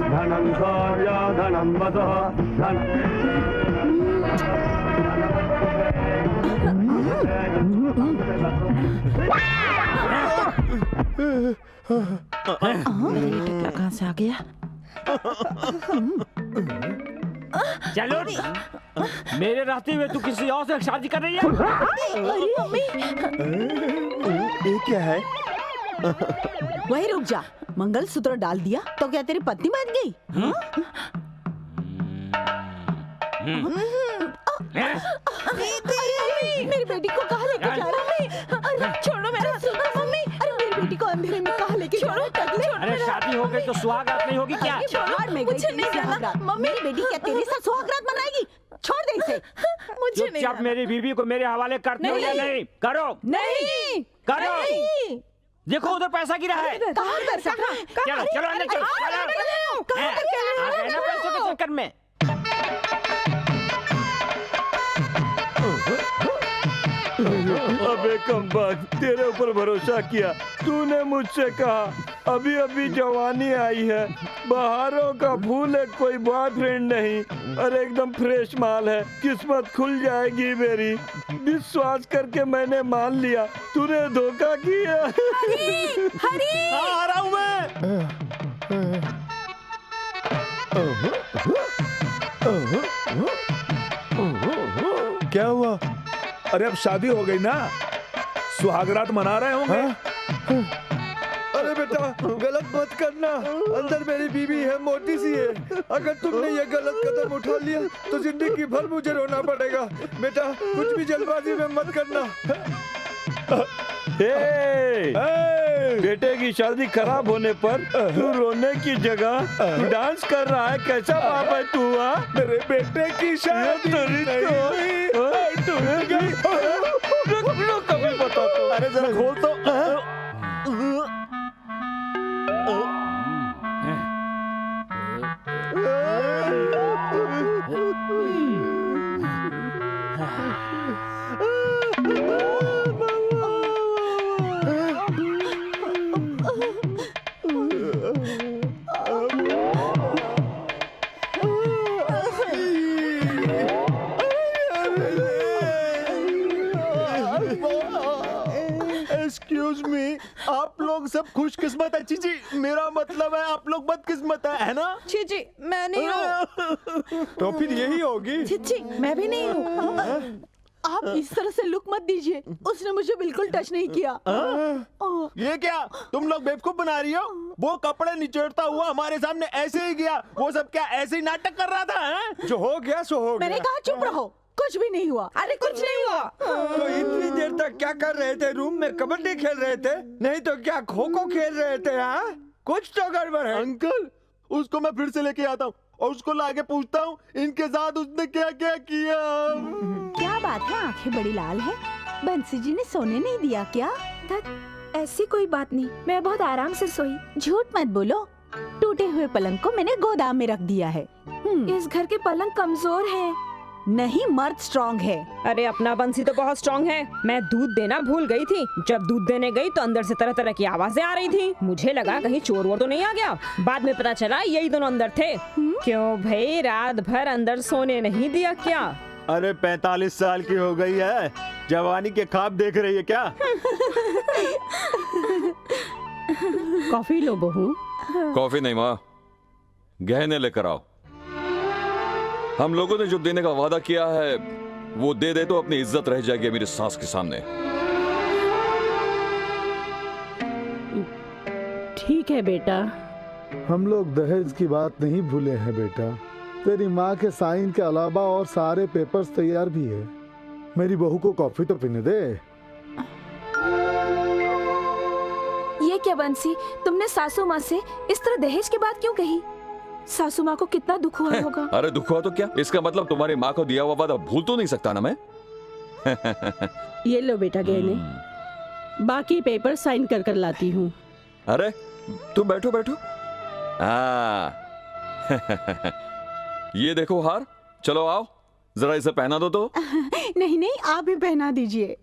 धनम शौर्य धनम कहाँ से आ गया? चलो, मेरे रहते हुए तू किसी और से शादी कर रही है? अरे मम्मी, ये क्या है? वही रुक जा, मंगलसूत्र डाल दिया तो क्या तेरी पत्नी बन गई? मेरी बेटी को कहाँ लेके जा रहे हैं? अरे छोड़ो मेरा मम्मी, अरे मेरी बेटी को अंधेरे में कहाँ लेके जा रहे हो? अरे शादी हो गई तो सुहागरात नहीं होगी क्या? बाहर में गई थी सुहागरात। मेरी बेटी क्या तेरे साथ सुहागरात मनाएगी? छोड़ दे इसे। मुझे नहीं चुपचाप मेरी बीवी को मेरे हवाले करते हो या नहीं? करो। नहीं करो। देखो उधर पैसा गिरा है। कहाँ पैसा? चलो चलो अंदर चलो। आ गए ना पैसों के चक्कर में। अबे कमबख्त, तेरे ऊपर भरोसा किया, तूने मुझसे कहा अभी अभी जवानी आई है, बहारों का फूल है, कोई बॉयफ्रेंड नहीं, और एकदम फ्रेश माल है, किस्मत खुल जाएगी मेरी। विश्वास करके मैंने मान लिया, तूने धोखा किया। हरी, आ रहा हूँ मैं। क्या हुआ? अरे अब शादी हो गई ना, सुहागरात मना रहे होंगे। अरे बेटा गलत मत करना, अंदर मेरी बीवी है, मोटी सी है। अगर तुमने ये गलत कदम उठा लिया तो जिंदगी भर मुझे रोना पड़ेगा। बेटा कुछ भी जल्दबाजी में मत करना। बेटे की शादी खराब होने पर तू रोने की जगह तू डांस कर रहा है, कैसा बाप है तू? मेरे बेटे की शादी कभी बता तो। अरे जरा खोल तो। एक्सक्यूज मी, आप लोग सब खुशकिस्मत है। चीची, मेरा मतलब है आप लोग बदकिस्मत है ना? चीची, मैं नहीं हूँ। तो फिर यही होगी। चिच्ची, मैं भी नहीं हूँ। आप इस तरह से लुक मत दीजिए, उसने मुझे बिल्कुल टच नहीं किया। ये क्या तुम लोग बेवकूफ बना रही हो? वो कपड़े निचोड़ता हुआ हमारे सामने ऐसे ही गया, वो सब क्या ऐसे ही नाटक कर रहा था? जो हो गया सो हो गया। मैंने कहा चुप रहो, कुछ भी नहीं हुआ। अरे कुछ नहीं हुआ। तो इतनी देर तक क्या कर रहे थे? रूम में कबड्डी खेल रहे थे? नहीं तो क्या खो खो खेल रहे थे? हाँ कुछ तो गड़बड़ है। अंकल, उसको मैं फिर से लेके आता हूँ और उसको लाके पूछता हूँ इनके साथ उसने क्या क्या किया। क्या बात है, आंखें बड़ी लाल है। बंसी जी ने सोने नहीं दिया क्या? ऐसी कोई बात नहीं, मैं बहुत आराम से सोई। झूठ मत बोलो, टूटे हुए पलंग को मैंने गोदाम में रख दिया है। इस घर के पलंग कमजोर है। नहीं, मर्द स्ट्रॉन्ग है। अरे अपना बंसी तो बहुत स्ट्रॉन्ग है। मैं दूध देना भूल गई थी। जब दूध देने गई तो अंदर से तरह तरह की आवाजें आ रही थी। मुझे लगा कहीं चोर वोर तो नहीं आ गया। बाद में पता चला यही दोनों अंदर थे। क्यों भाई, रात भर अंदर सोने नहीं दिया क्या? अरे 45 साल की हो गई है, जवानी के ख्वाब देख रही है क्या? कॉफी लो बहू। कॉफी नहीं माँ, गहने लेकर आओ। हम लोगों ने जो देने का वादा किया है वो दे दे तो अपनी इज्जत रह जाएगी मेरी सास के सामने। ठीक है बेटा। हम लोग दहेज की बात नहीं भूले हैं बेटा। तेरी माँ के साइन के अलावा और सारे पेपर्स तैयार भी है। मेरी बहू को कॉफी तो पीने दे। ये क्या बंसी, तुमने सासू माँ से इस तरह दहेज की बात क्यों कही? सासू माँ को कितना दुख हुआ होगा। अरे दुख हुआ तो क्या, इसका मतलब तुम्हारी माँ को दिया हुआ वादा भूल तो नहीं सकता ना मैं। ये लो बेटा गहने, बाकी पेपर साइन कर कर लाती हूँ। अरे तुम बैठो बैठो। ये देखो हार, चलो आओ जरा इसे पहना दो तो। नहीं नहीं, आप ही पहना दीजिए।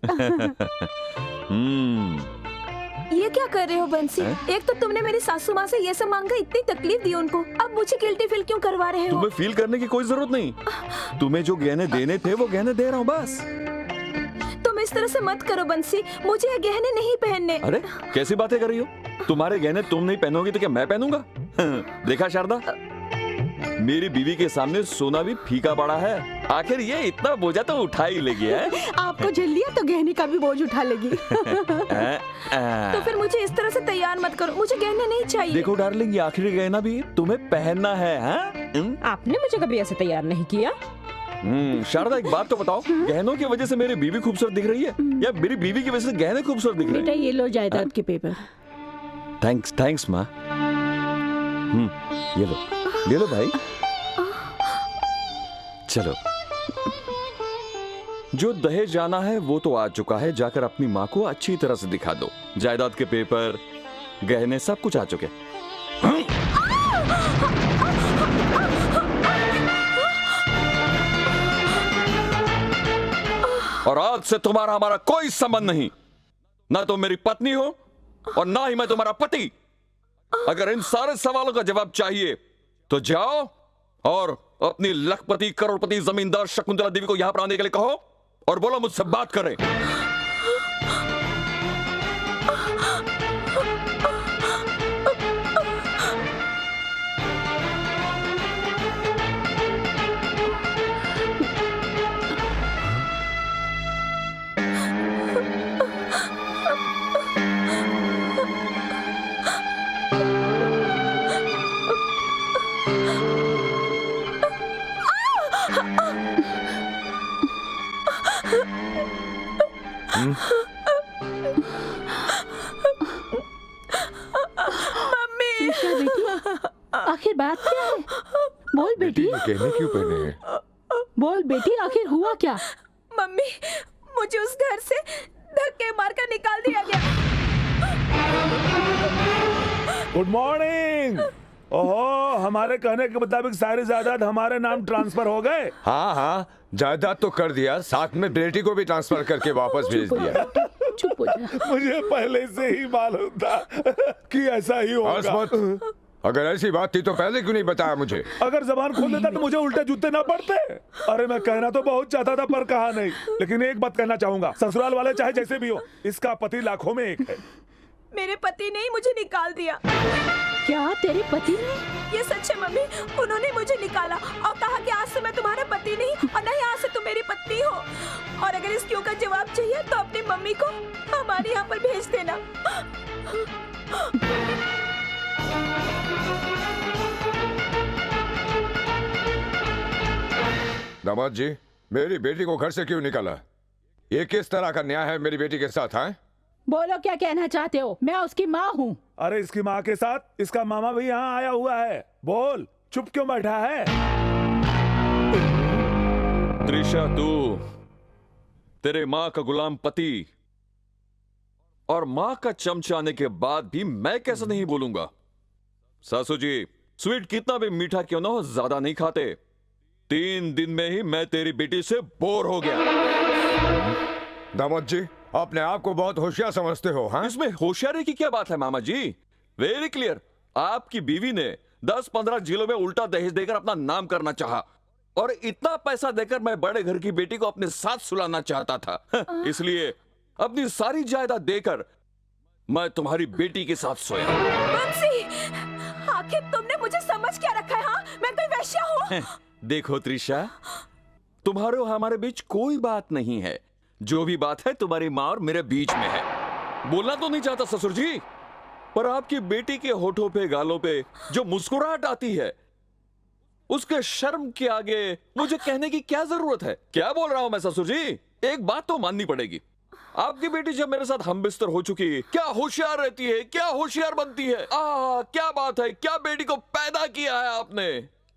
ये क्या कर रहे हो बंसी? एक तो तुमने मेरी सासू माँ से ये सब मांगा, इतनी तकलीफ दी उनको, अब मुझे गिल्टी फील क्यों करवा रहे हो? तुम्हें फील करने की कोई जरूरत नहीं। तुम्हें जो गहने देने थे वो गहने दे रहा हूँ बस। तुम इस तरह से मत करो बंसी, मुझे ये गहने नहीं पहनने। अरे कैसी बातें कर रही हो? तुम्हारे गहने तुम नहीं पहनोगी तो क्या मैं पहनूंगा? देखा शारदा, मेरी बीवी के सामने सोना भी फीका पड़ा है। आखिर ये इतना बोझा तो उठा ही लेगी है? आपको झेल लिया तो गहने का भी बोझ उठा लेगी। तो फिर मुझे इस तरह से तैयार मत करो, मुझे गहने नहीं चाहिए। देखो डार्लिंग, ये आखिरी गहना भी तुम्हें पहनना है। आपने मुझे कभी ऐसे तैयार नहीं किया। शारदा एक बात तो बताओ, गहनों की वजह से मेरी बीवी खूबसूरत दिख रही है या मेरी बीवी की वजह से गहने खूबसूरत दिख रहे हैं? बेटा ये लो जायदाद के पेपर। थैंक्स थैंक्स माँ। ये लो, ले लो भाई। चलो, जो दहेज जाना है वो तो आ चुका है, जाकर अपनी माँ को अच्छी तरह से दिखा दो। जायदाद के पेपर, गहने सब कुछ आ चुके। और आज से तुम्हारा हमारा कोई संबंध नहीं। ना तुम मेरी पत्नी हो और ना ही मैं तुम्हारा पति। अगर इन सारे सवालों का जवाब चाहिए तो जाओ और अपनी लखपति करोड़पति जमींदार शकुंतला देवी को यहां पर आने के लिए कहो और बोलो मुझसे बात करें। आखिर बात क्या है? बोल बेटी। कहने क्यों पहने हैं? बोल बेटी, आखिर हुआ क्या? मम्मी, मुझे उस घर से धक्के मारकर निकाल दिया गया। Good morning. ओहो, हमारे कहने के मुताबिक सारी जायदाद हमारे नाम ट्रांसफर हो गए। हाँ हाँ, जायदाद तो कर दिया, साथ में बेटी को भी ट्रांसफर करके वापस भेज दिया। चुप हो जा। मुझे पहले से ही मालूम था कि ऐसा ही होगा। अगर ऐसी बात थी तो पहले क्यों नहीं बताया मुझे? अगर जबान खोल देता तो मुझे उल्टे जूते ना पड़ते। अरे मैं कहना तो बहुत चाहता था पर कहा नहीं। लेकिन एक बात कहना चाहूंगा, ससुराल वाले चाहे जैसे भी हो, इसका पति लाखों में एक है। मेरे पति ने ही मुझे निकाल दिया। क्या तेरे पति ने? ये सच है मम्मी, उन्होंने मुझे निकाला और कहा कि आज से मैं तुम्हारा पति नहीं और नहीं आज से तुम मेरी पत्नी हो। और अगर इस क्यों का जवाब चाहिए तो अपनी मम्मी को हमारे यहाँ पर भेज देना। दामाद जी, मेरी बेटी को घर से क्यों निकाला? ये किस तरह का न्याय है मेरी बेटी के साथ? है बोलो क्या कहना चाहते हो? मैं उसकी माँ हूँ। अरे इसकी माँ के साथ इसका मामा भी यहाँ आया हुआ है। बोल, चुप क्यों बैठा है? त्रिशा, तू तेरे माँ का गुलाम पति और माँ का चमचा आने के बाद भी मैं कैसे नहीं बोलूंगा? सासू जी, स्वीट कितना भी मीठा क्यों ना हो, ज्यादा नहीं खाते। 3 दिन में ही मैं तेरी बेटी से बोर हो गया। दामाद जी, अपने आप को बहुत होशियार समझते हो। हाँ, इसमें होशियारी की क्या बात है मामा जी? Very clear. आपकी बीवी ने 10-15 जिलों में उल्टा दहेज देकर अपना नाम करना चाहा और इतना पैसा देकर मैं बड़े घर की बेटी को अपने साथ सुलाना चाहता था। इसलिए अपनी सारी जायदाद देकर मैं तुम्हारी बेटी के साथ सोया। बंसी, आखिर तुमने मुझे समझ क्या रखा है? हाँ, मैं कोई वेश्या हूँ? देखो त्रिशा, तुम्हारे और हमारे बीच कोई बात नहीं है। जो भी बात है तुम्हारी माँ और मेरे बीच में है। बोलना तो नहीं चाहता ससुर जी, पर आपकी बेटी के होठों पे गालों पे जो मुस्कुराहट आती है, उसके शर्म के आगे मुझे कहने की क्या जरूरत है? क्या बोल रहा हूं मैं ससुर जी? एक बात तो माननी पड़ेगी, आपकी बेटी जब मेरे साथ हम बिस्तर हो चुकी है, क्या होशियार रहती है, क्या होशियार बनती है। क्या बात है, क्या बेटी को पैदा किया है आपने,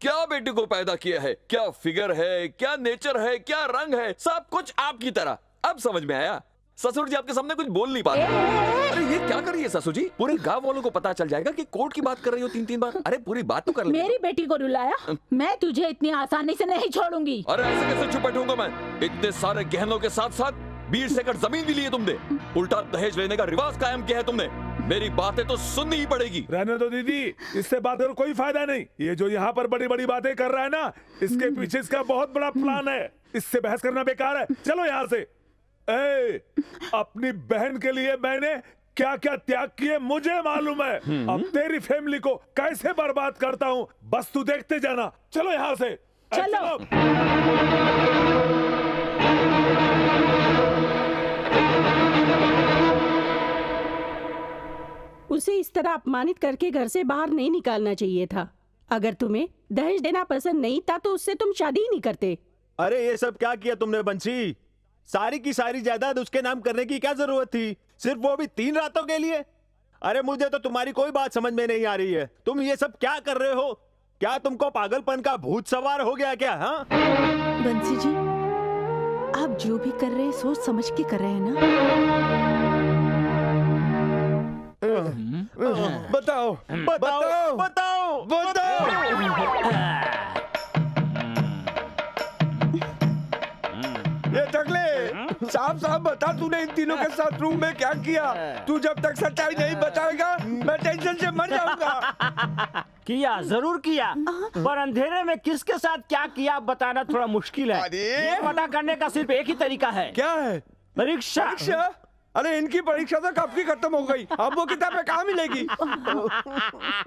क्या बेटी को पैदा किया है, क्या फिगर है, क्या नेचर है, क्या रंग है, सब कुछ आपकी तरह। अब समझ में आया? ससुर जी आपके सामने कुछ बोल नहीं पाते। अरे ये क्या कर रही है ससुर जी? पूरे गांव वालों को पता चल जाएगा कि कोर्ट की बात कर रही हो 3-3 बार। अरे पूरी बात तो कर ले। मेरी बेटी को रुलाया? मैं तुझे इतनी आसानी से नहीं छोड़ूंगी। अरे ऐसे कैसे चुप बैठूंगा मैं? इतने सारे गहनों के साथ साथ 20 एकड़ जमीन भी ली है तुमने। उल्टा दहेज लेने का रिवाज कायम किया है तुमने। मेरी बातें तो सुननी ही पड़ेगी। रहने दो दीदी, इससे बात कर कोई फायदा नहीं। ये जो यहाँ पर बड़ी बड़ी बातें कर रहा है ना, इसके पीछे इसका बहुत बड़ा प्लान है। इससे बहस करना बेकार है। चलो यहाँ से। अपनी बहन के लिए मैंने क्या क्या त्याग किए मुझे मालूम है। अब तेरी फैमिली को कैसे बर्बाद करता हूँ बस तू देखते जाना। चलो यहाँ से। चलो। उसे इस तरह अपमानित करके घर से बाहर नहीं निकालना चाहिए था। अगर तुम्हें दहेज देना पसंद नहीं था तो उससे तुम शादी ही नहीं करते। अरे ये सब क्या किया तुमने बंसी? सारी की सारी जायदाद उसके नाम करने की क्या जरूरत थी? सिर्फ वो भी 3 रातों के लिए? अरे मुझे तो तुम्हारी कोई बात समझ में नहीं आ रही है। तुम ये सब क्या कर रहे हो? क्या तुमको पागलपन का भूत सवार हो गया क्या? हाँ बंसी जी, आप जो भी कर रहे हैं सोच समझ के कर रहे हैं ना? बताओ बताओ बताओ बताओ। ये टकले, साफ साफ बता तूने इन तीनों के साथ रूम में क्या किया? तू जब तक सच्चाई नहीं बताएगा मैं टेंशन से मर जाऊंगा। किया, जरूर किया, पर अंधेरे में किसके साथ क्या किया बताना थोड़ा मुश्किल है। ये पता करने का सिर्फ एक ही तरीका है। क्या है? परीक्षा। अरे इनकी परीक्षा तो कब की खत्म हो गई, अब वो किताबें कहाँ मिलेगी?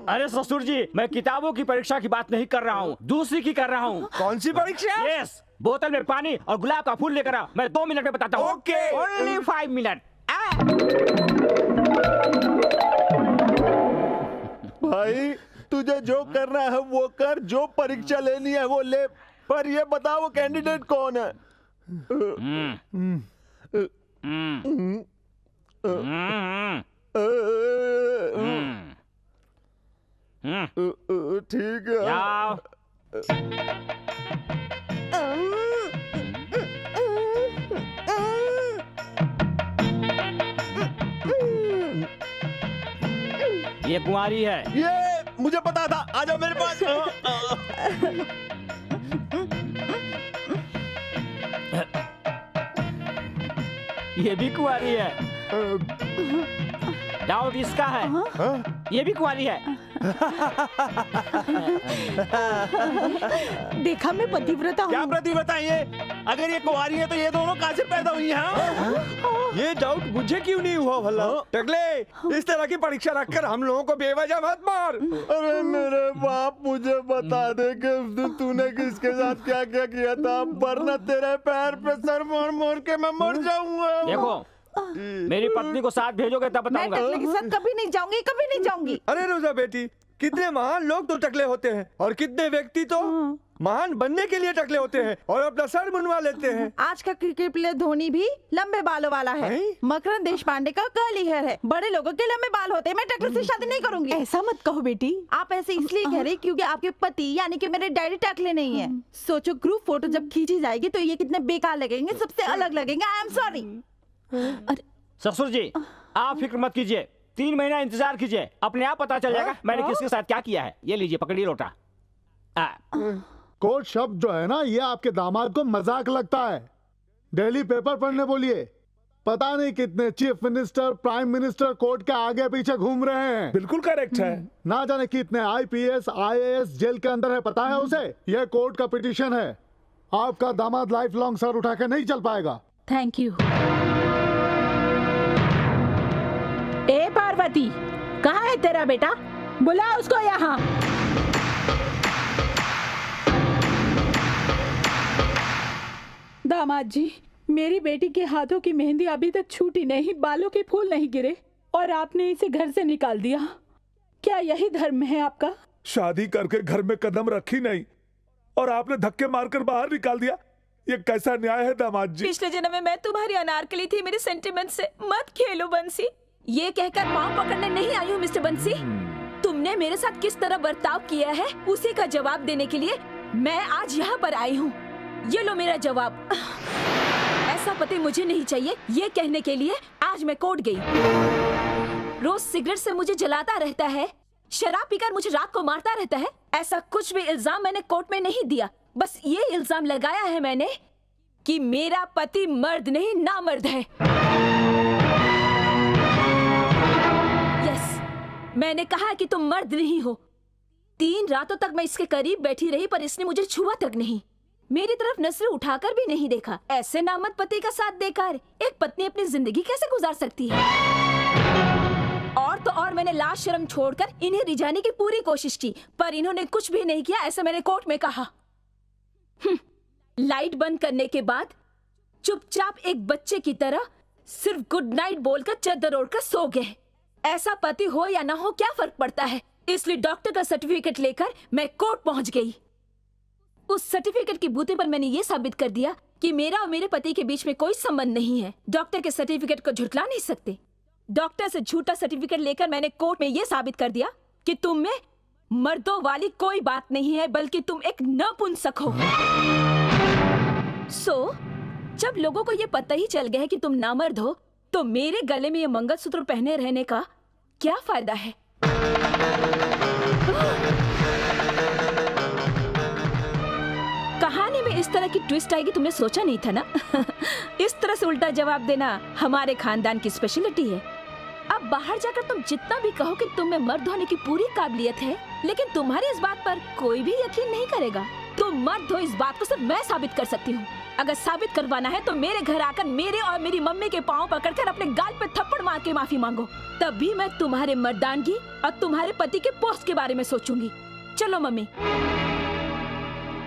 अरे ससुर जी, मैं किताबों की परीक्षा की बात नहीं कर रहा हूँ, दूसरी की कर रहा हूँ। कौन सी परीक्षा? यस, बोतल में पानी और गुलाब का फूल लेकर आ, मैं 2 मिनट में बताता हूँ। ओके। Only 5 minute. भाई तुझे जो करना है वो कर, जो परीक्षा लेनी है वो ले, पर ये बता वो कैंडिडेट कौन है? ठीक है। जाओ। ये कुंवारी है। ये मुझे पता था। आ जाओ मेरे पास। ये भी कुंवारी है। डाउट इसका है। ये भी कुंवारी है। देखा मैं पतिव्रता हूँ। क्या पतिव्रता है ये? अगर ये कुंवारी है तो ये दोनों कहाँ से पैदा हुई हैं? ये डाउट मुझे क्यों नहीं हुआ भला? टकले, इस तरह की परीक्षा रखकर हम लोगों को बेवजह मत मार। अरे मेरे बाप, मुझे बता दे कि उस दिन तूने किसके साथ क्या क्या किया था, वरना तेरे पैर पे सर मोड़ मोड़ के मैं मर जाऊंगा। देखो, मेरी पत्नी को साथ भेजोगे तब मैं बताऊंगा। टकले के साथ कभी नहीं जाऊंगी, कभी नहीं जाऊंगी। अरे रोजा बेटी, कितने महान लोग तो टकले होते हैं और कितने व्यक्ति तो महान बनने के लिए टकले होते हैं और अपना सर मुंडवा लेते हैं। आज का क्रिकेट प्लेयर धोनी भी लंबे बालों वाला है। मकरंद देशपांडे का कर्ली हेयर है। बड़े लोगों के लंबे बाल होते हैं। मैं टकले से शादी नहीं करूंगी। ऐसा मत कहो बेटी। आप ऐसे इसलिए कह रही क्योंकि आपके पति यानी कि मेरे डैडी टकले नहीं है। सोचो, ग्रुप फोटो जब खींची जाएगी तो ये कितने बेकार लगेंगे, सबसे अलग लगेंगे। I am sorry. ससुर जी, आप फिक्र मत कीजिए। 3 महीना इंतजार कीजिए, अपने आप पता चल जाएगा मैंने किसके साथ क्या किया है। ये लीजिए, पकड़िए लोटा। कोर्ट शब्द जो है ना, ये आपके दामाद को मजाक लगता है। डेली पेपर पढ़ने बोलिए। पता नहीं कितने chief minister, prime minister court के आगे पीछे घूम रहे हैं। बिल्कुल करेक्ट है। ना जाने कितने IPS, IAS जेल के अंदर है, पता है उसे? यह कोर्ट का पिटीशन है। आपका दामाद लाइफ लॉन्ग सर उठा के नहीं चल पाएगा। Thank you. ए पार्वती, कहाँ है तेरा बेटा? बुला उसको यहाँ। दामाद जी, मेरी बेटी के हाथों की मेहंदी अभी तक छूटी नहीं, बालों के फूल नहीं गिरे और आपने इसे घर से निकाल दिया। क्या यही धर्म है आपका? शादी करके घर में कदम रखी नहीं और आपने धक्के मारकर बाहर निकाल दिया। ये कैसा न्याय है दामाद जी? पिछले जन्म में मैं तुम्हारी अनारकली थी। मेरे सेंटिमेंट से मत खेलो बंसी। ये कहकर पाँव पकड़ने नहीं आई हूँ मिस्टर बंसी। तुमने मेरे साथ किस तरह बर्ताव किया है उसी का जवाब देने के लिए मैं आज यहाँ पर आई हूँ। ये लो मेरा जवाब। ऐसा पति मुझे नहीं चाहिए, ये कहने के लिए आज मैं कोर्ट गई। रोज सिगरेट से मुझे जलाता रहता है, शराब पीकर मुझे रात को मारता रहता है। ऐसा कुछ भी इल्जाम मैंने कोर्ट में नहीं दिया। बस ये इल्जाम लगाया है मैंने कि मेरा पति मर्द नहीं नामर्द है। यस, मैंने कहा कि तुम मर्द नहीं हो। 3 रातों तक मैं इसके करीब बैठी रही पर इसने मुझे छुआ तक नहीं, मेरी तरफ नजरें उठाकर भी नहीं देखा। ऐसे नामर्द पति का साथ देकर एक पत्नी अपनी जिंदगी कैसे गुजार सकती है? और तो और मैंने लाज शर्म छोड़कर इन्हें रिझाने की पूरी कोशिश की पर इन्होंने कुछ भी नहीं किया, ऐसा मैंने कोर्ट में कहा। लाइट बंद करने के बाद चुपचाप एक बच्चे की तरह सिर्फ गुड नाइट बोलकर चादर ओढ़कर सो गए। ऐसा पति हो या ना हो क्या फर्क पड़ता है? इसलिए डॉक्टर का सर्टिफिकेट लेकर मैं कोर्ट पहुंच गई। उस सर्टिफिकेट की बूते पर मैंने ये साबित कर दिया कि मेरा और मेरे पति के बीच में कोई संबंध नहीं है। डॉक्टर के सर्टिफिकेट को झुठला नहीं सकते। डॉक्टर से झूठा सर्टिफिकेट लेकर मैंने कोर्ट में ये साबित कर दिया कि तुम में मर्दों वाली कोई बात नहीं है, बल्कि तुम एक नपुंसक हो। जब लोगों को ये पता ही चल गया है कि तुम नामर्द हो, तो मेरे गले में ये मंगलसूत्र पहने रहने का क्या फायदा है? कहानी में इस तरह की ट्विस्ट आएगी तुमने सोचा नहीं था ना? इस तरह से उल्टा जवाब देना हमारे खानदान की स्पेशलिटी है। अब बाहर जाकर तुम जितना भी कहो कि तुम में मर्द होने की पूरी काबिलियत है, लेकिन तुम्हारी इस बात पर कोई भी यकीन नहीं करेगा। तुम मर्द हो इस बात को सिर्फ मैं साबित कर सकती हूँ। अगर साबित करवाना है तो मेरे घर आकर मेरे और मेरी मम्मी के पाँव पकड़कर अपने गाल पे थप्पड़ मार के माफी मांगो, तभी मैं तुम्हारे मर्दानगी और तुम्हारे पति के पोस्ट के बारे में सोचूंगी। चलो मम्मी।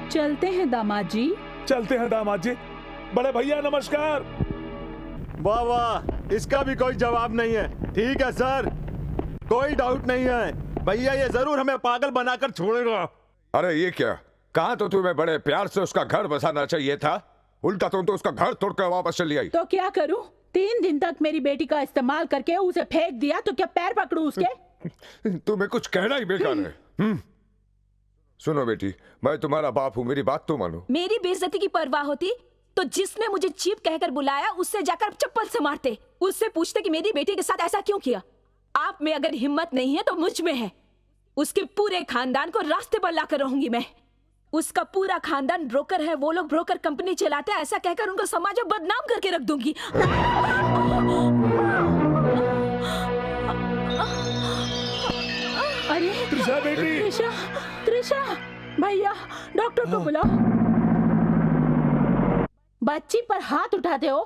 चलते हैं दामाद जी। चलते हैं दामाद जी। बड़े भैया नमस्कार। वाह वाह, इसका भी कोई जवाब नहीं है। ठीक है सर, कोई डाउट नहीं है। भैया ये जरूर हमें पागल बनाकर छोड़ेगा। अरे ये क्या, कहा तो तुम्हें बड़े प्यार से उसका घर बसाना चाहिए था, उल्टा तुम तो उसका घर तोड़कर वापस चली आई। तो क्या करूं? 3 दिन तक मेरी बेटी का इस्तेमाल करके उसे फेंक दिया, तो क्या पैर पकड़ूं उसके? तुम्हें कुछ कहना ही बेकार है। सुनो बेटी, मैं तुम्हारा बाप हूँ, मेरी बात तो मानो। मेरी बेइज्जती की परवाह होती तो जिसने मुझे चीप कहकर बुलाया उससे जाकर चप्पल से मारते, उससे पूछते कि मेरी बेटी के साथ ऐसा क्यों किया। आप में अगर हिम्मत नहीं है तो मुझ में है। उसके पूरे खानदान को रास्ते पर लाकर रहूंगी मैं। उसका पूरा खानदान ब्रोकर है, वो लोग ब्रोकर कंपनी चलाते हैं, ऐसा कहकर उनको समाज में बदनाम करके रख दूंगी। अरे त्रिशा बेटी, त्रिशा भैया, डॉक्टर को बुलाओ। बच्ची पर हाथ उठाते हो,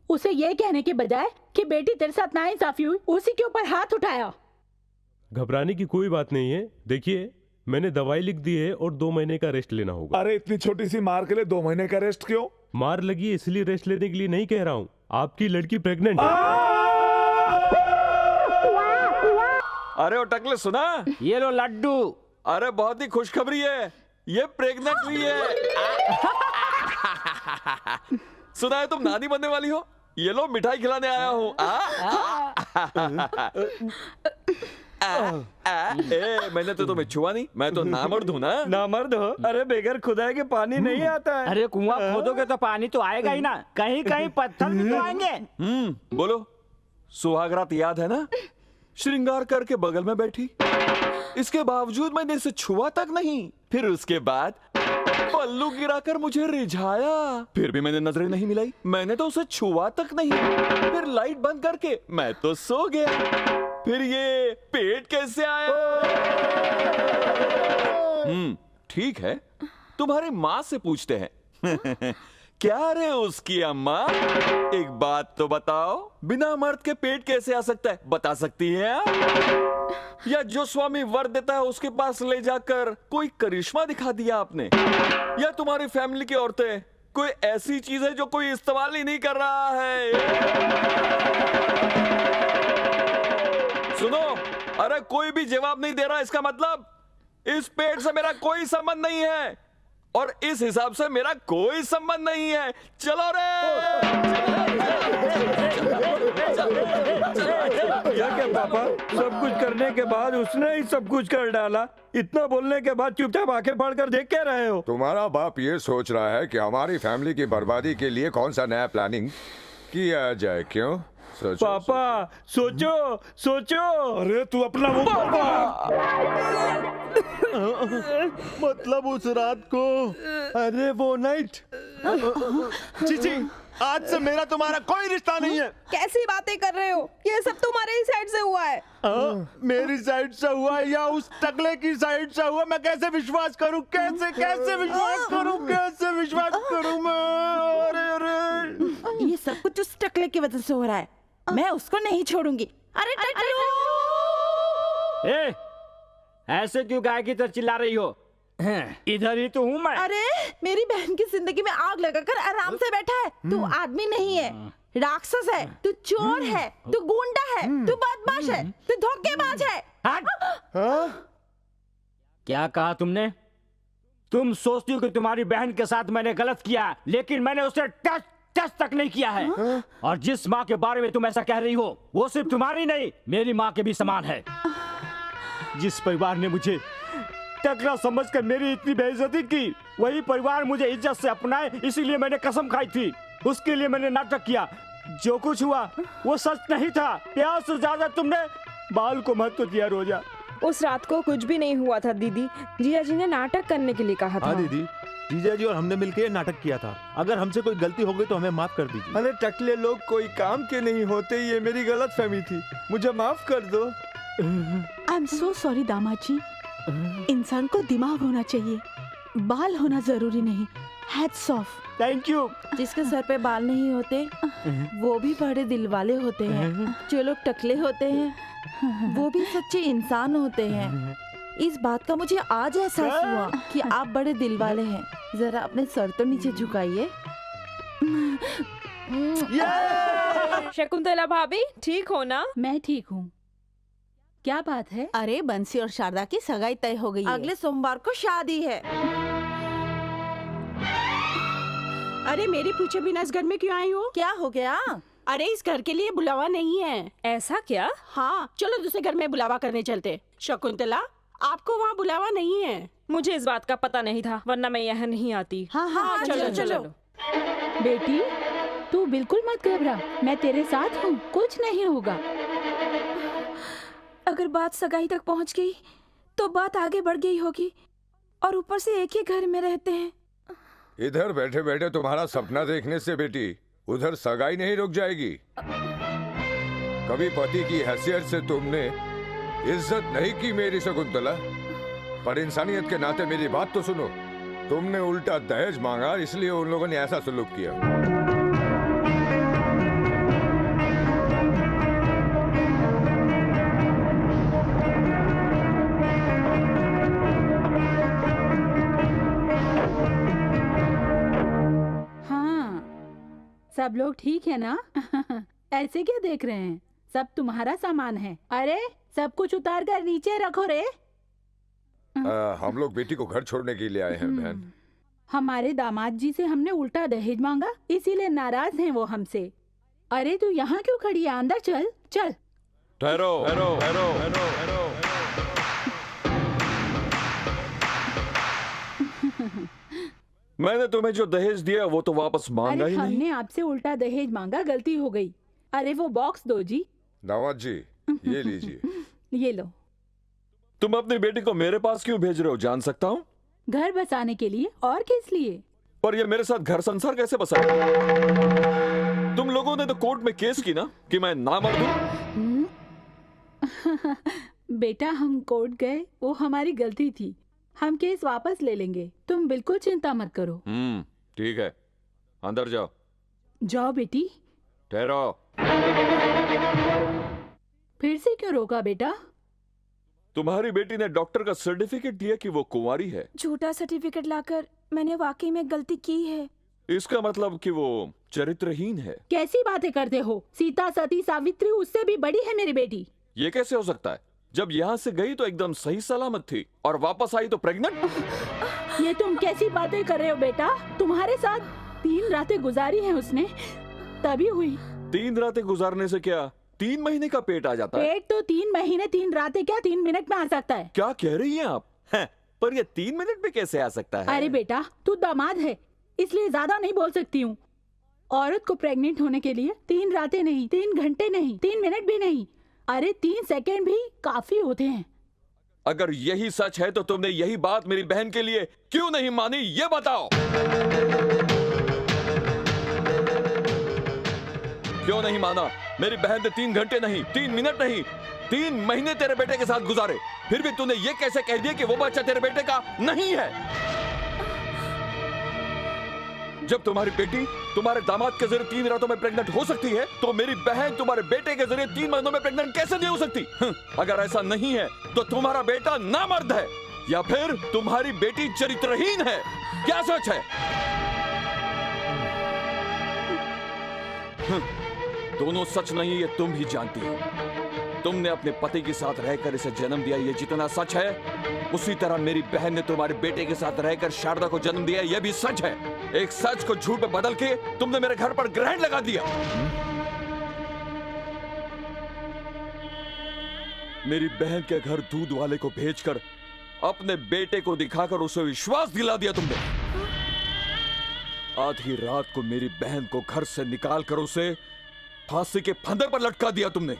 उसे ये कहने के बजाय कि बेटी तेरे साथ नाइंसाफी हुई, उसी के ऊपर हाथ उठाया। घबराने की कोई बात नहीं है। देखिए, मैंने दवाई लिख दी है और 2 महीने का रेस्ट लेना होगा। अरे इतनी छोटी सी मार के लिए 2 महीने का रेस्ट क्यों? मार लगी है इसलिए रेस्ट लेने के लिए नहीं कह रहा हूँ। आपकी लड़की प्रेग्नेंट है। अरे ओ टकले सुना? ये लो लड्डू। अरे बहुत ही खुशखबरी है, ये प्रेग्नेंट हुई है। सुना है तुम नानी बनने वाली हो? ये लो मिठाई खिलाने आया हूँ। मैंने तो तुम्हें छुआ नहीं, मैं तो नामर्द हूँ ना। नामर्द हो? अरे बेगर खुदा के पानी नहीं आता है। अरे कुआं खोदोगे तो पानी तो आएगा ही ना, कहीं कहीं पत्थर भी तो आएंगे। बोलो, सुहागरात याद है ना? श्रृंगार करके बगल में बैठी, इसके बावजूद मैंने इसे छुआ तक नहीं। फिर उसके बाद पल्लू गिराकर मुझे रिझाया, फिर भी मैंने नजरें नहीं मिलाई, मैंने तो उसे छुआ तक नहीं। फिर लाइट बंद करके मैं तो सो गया। फिर ये पेट कैसे आया? ठीक है, तुम्हारी माँ से पूछते हैं। क्या रे उसकी अम्मा, एक बात तो बताओ, बिना मर्द के पेट कैसे आ सकता है? बता सकती है आप? या जो स्वामी वर देता है उसके पास ले जाकर कोई करिश्मा दिखा दिया आपने? या तुम्हारी फैमिली की औरतें कोई ऐसी चीज है जो कोई इस्तेमाल ही नहीं कर रहा है? सुनो, अरे कोई भी जवाब नहीं दे रहा, इसका मतलब इस पेट से मेरा कोई संबंध नहीं है और इस हिसाब से मेरा कोई संबंध नहीं है। चलो रे। क्या पापा, सब कुछ करने के बाद उसने ही सब कुछ कर डाला। इतना बोलने के बाद चुपचाप आंखें फाड़ कर देख क्या रहे हो? तुम्हारा बाप ये सोच रहा है कि हमारी फैमिली की बर्बादी के लिए कौन सा नया प्लानिंग किया जाए। क्यों? सोचो, पापा सोचो सोचो। अरे तू अपना मुंह मतलब उस रात को, अरे वो नाइट। चीची, आज से मेरा तुम्हारा कोई रिश्ता नहीं है। कैसी बातें कर रहे हो? ये सब तुम्हारे ही साइड से हुआ है। मेरी साइड से हुआ है या उस टकले की साइड से हुआ? मैं कैसे विश्वास करूं? कैसे विश्वास करूं? कैसे विश्वास करूं मैं? अरे ये सब कुछ उस टकले की वजह से हो रहा है। मैं उसको नहीं छोड़ूंगी। अरे ए, ऐसे क्यों गाय की तरह चिल्ला रही हो? इधर ही तो हूँ मैं। अरे मेरी बहन की जिंदगी में आग लगाकर आराम से बैठा है। तू आदमी नहीं है, राक्षस है, तू चोर है, तू गुंडा है, तू बदमाश है, तू धोखेबाज है। क्या कहा तुमने? तुम सोचती हो कि तुम्हारी बहन के साथ मैंने गलत किया, लेकिन मैंने उसे टच तक नहीं किया है। और जिस माँ के बारे में तुम ऐसा कह रही हो, वो सिर्फ तुम्हारी नहीं, मेरी माँ के भी समान है। जिस परिवार ने मुझे टकला समझकर मेरी इतनी बेइज्जती की, वही परिवार मुझे इज्जत से अपनाए, इसीलिए मैंने कसम खाई थी। उसके लिए मैंने नाटक किया। जो कुछ हुआ वो सच नहीं था। प्यार से ज्यादा तुमने बाल को महत्व दिया। रोजा, उस रात को कुछ भी नहीं हुआ था दीदी। जीजा जी ने नाटक करने के लिए कहा था। हाँ दीदी, जीजा जी और हमने मिलकर नाटक किया था। अगर हमसे कोई गलती हो गई तो हमें माफ कर दीजिए। अरे टकले लोग कोई काम के नहीं होते, ये मेरी गलतफहमी थी, मुझे माफ कर दो। आई एम सो सॉरी दामाद जी। इंसान को दिमाग होना चाहिए, बाल होना जरूरी नहीं। Hats off. Thank you. जिसके सर पे बाल नहीं होते वो भी बड़े दिल वाले होते हैं। जो लोग टकले होते हैं वो भी सच्चे इंसान होते हैं। इस बात का मुझे आज एहसास हुआ कि आप बड़े दिल वाले हैं। जरा अपने सर तो नीचे झुकाइए। शकुंतला भाभी, ठीक हो ना? मैं ठीक हूँ। क्या बात है? अरे बंसी और शारदा की सगाई तय हो गई है। अगले सोमवार को शादी है। अरे मेरी पूछे बिना इस घर में क्यों आई हो? क्या हो गया? अरे इस घर के लिए बुलावा नहीं है। ऐसा क्या? हाँ, चलो दूसरे घर में बुलावा करने चलते। शकुंतला, आपको वहाँ बुलावा नहीं है। मुझे इस बात का पता नहीं था, वरना मैं यहाँ नहीं आती। हाँ, चलो। बेटी तू बिल्कुल मत घबरा, मैं तेरे साथ हूँ, कुछ नहीं होगा। अगर बात सगाई तक पहुंच गई तो बात आगे बढ़ गई होगी, और ऊपर से एक ही घर में रहते हैं। इधर बैठे बैठे तुम्हारा सपना देखने से बेटी उधर सगाई नहीं रुक जाएगी। कभी पति की हैसियत से तुमने इज्जत नहीं की मेरी शकुंतला, पर इंसानियत के नाते मेरी बात तो सुनो। तुमने उल्टा दहेज मांगा, इसलिए उन लोगों ने ऐसा सलूक किया। सब लोग ठीक है ना? ऐसे क्या देख रहे हैं? सब तुम्हारा सामान है। अरे सब कुछ उतार कर नीचे रखो रे। हम लोग बेटी को घर छोड़ने के लिए आए हैं बहन। हमारे दामाद जी से हमने उल्टा दहेज मांगा, इसीलिए नाराज हैं वो हमसे। अरे तू यहाँ क्यों खड़ी है? अंदर चल चल। ठहरो। मैंने तुम्हें जो दहेज दिया वो तो वापस मांगा ही नहीं। हमने आपसे उल्टा दहेज मांगा, गलती हो गई। अरे वो बॉक्स दो जी। दामाद जी ये लीजिए। ये लो। तुम अपनी बेटी को मेरे पास क्यों भेज रहे हो, जान सकता हूँ? घर बसाने के लिए, और किस लिए? पर ये मेरे साथ घर संसार कैसे बसा? तुम लोगों ने तो कोर्ट में केस की ना कि मैं नामर्द हूँ। बेटा हम कोर्ट गए, वो हमारी गलती थी। हम केस वापस ले लेंगे, तुम बिल्कुल चिंता मत करो। ठीक है, अंदर जाओ। जाओ बेटी। ठहरो। फिर से क्यों रोका बेटा? तुम्हारी बेटी ने डॉक्टर का सर्टिफिकेट दिया कि वो कुंवारी है। झूठा सर्टिफिकेट लाकर मैंने वाकई में गलती की है। इसका मतलब कि वो चरित्रहीन है। कैसी बातें करते हो? सीता सती सावित्री उससे भी बड़ी है मेरी बेटी। ये कैसे हो सकता है? जब यहाँ से गई तो एकदम सही सलामत थी और वापस आई तो प्रेग्नेंट। ये तुम कैसी बातें कर रहे हो बेटा? तुम्हारे साथ 3 रातें गुजारी हैं उसने, तभी हुई। 3 रातें गुजारने से क्या 3 महीने का पेट आ जाता है? पेट तो 3 महीने 3 रातें क्या 3 मिनट में आ सकता है। क्या कह रही हैं आप? पर ये 3 मिनट में कैसे आ सकता है? अरे बेटा तू दामाद है, इसलिए ज्यादा नहीं बोल सकती हूँ। औरत को प्रेग्नेंट होने के लिए 3 रातें नहीं, 3 घंटे नहीं, 3 मिनट भी नहीं, अरे 3 सेकेंड भी काफी होते हैं। अगर यही सच है तो तुमने यही बात मेरी बहन के लिए क्यों नहीं मानी, ये बताओ। क्यों नहीं माना? मेरी बहन ने 3 घंटे नहीं, 3 मिनट नहीं, 3 महीने तेरे बेटे के साथ गुजारे, फिर भी तूने ये कैसे कह दिया कि वो बच्चा तेरे बेटे का नहीं है? जब तुम्हारी बेटी तुम्हारे दामाद के जरिए 3 रातों में प्रेग्नेंट हो सकती है, तो मेरी बहन तुम्हारे बेटे के जरिए 3 महीनों में प्रेग्नेंट कैसे नहीं हो सकती? अगर ऐसा नहीं है तो तुम्हारा बेटा नामर्द है या फिर तुम्हारी बेटी चरित्रहीन है। क्या सच है? दोनों सच नहीं, ये तुम भी जानती हो। तुमने अपने पति के साथ रहकर इसे जन्म दिया, ये जितना सच है, उसी तरह मेरी बहन ने तुम्हारे बेटे के साथ रहकर शारदा को जन्म दिया, यह भी सच है। एक सच को झूठ में बदल के तुमने मेरे घर पर ग्रहण लगा दिया। मेरी बहन के घर दूध वाले को भेजकर अपने बेटे को दिखाकर उसे विश्वास दिला दिया तुमने। आधी रात को मेरी बहन को घर से निकाल कर उसे फांसी के फंदे पर लटका दिया तुमने।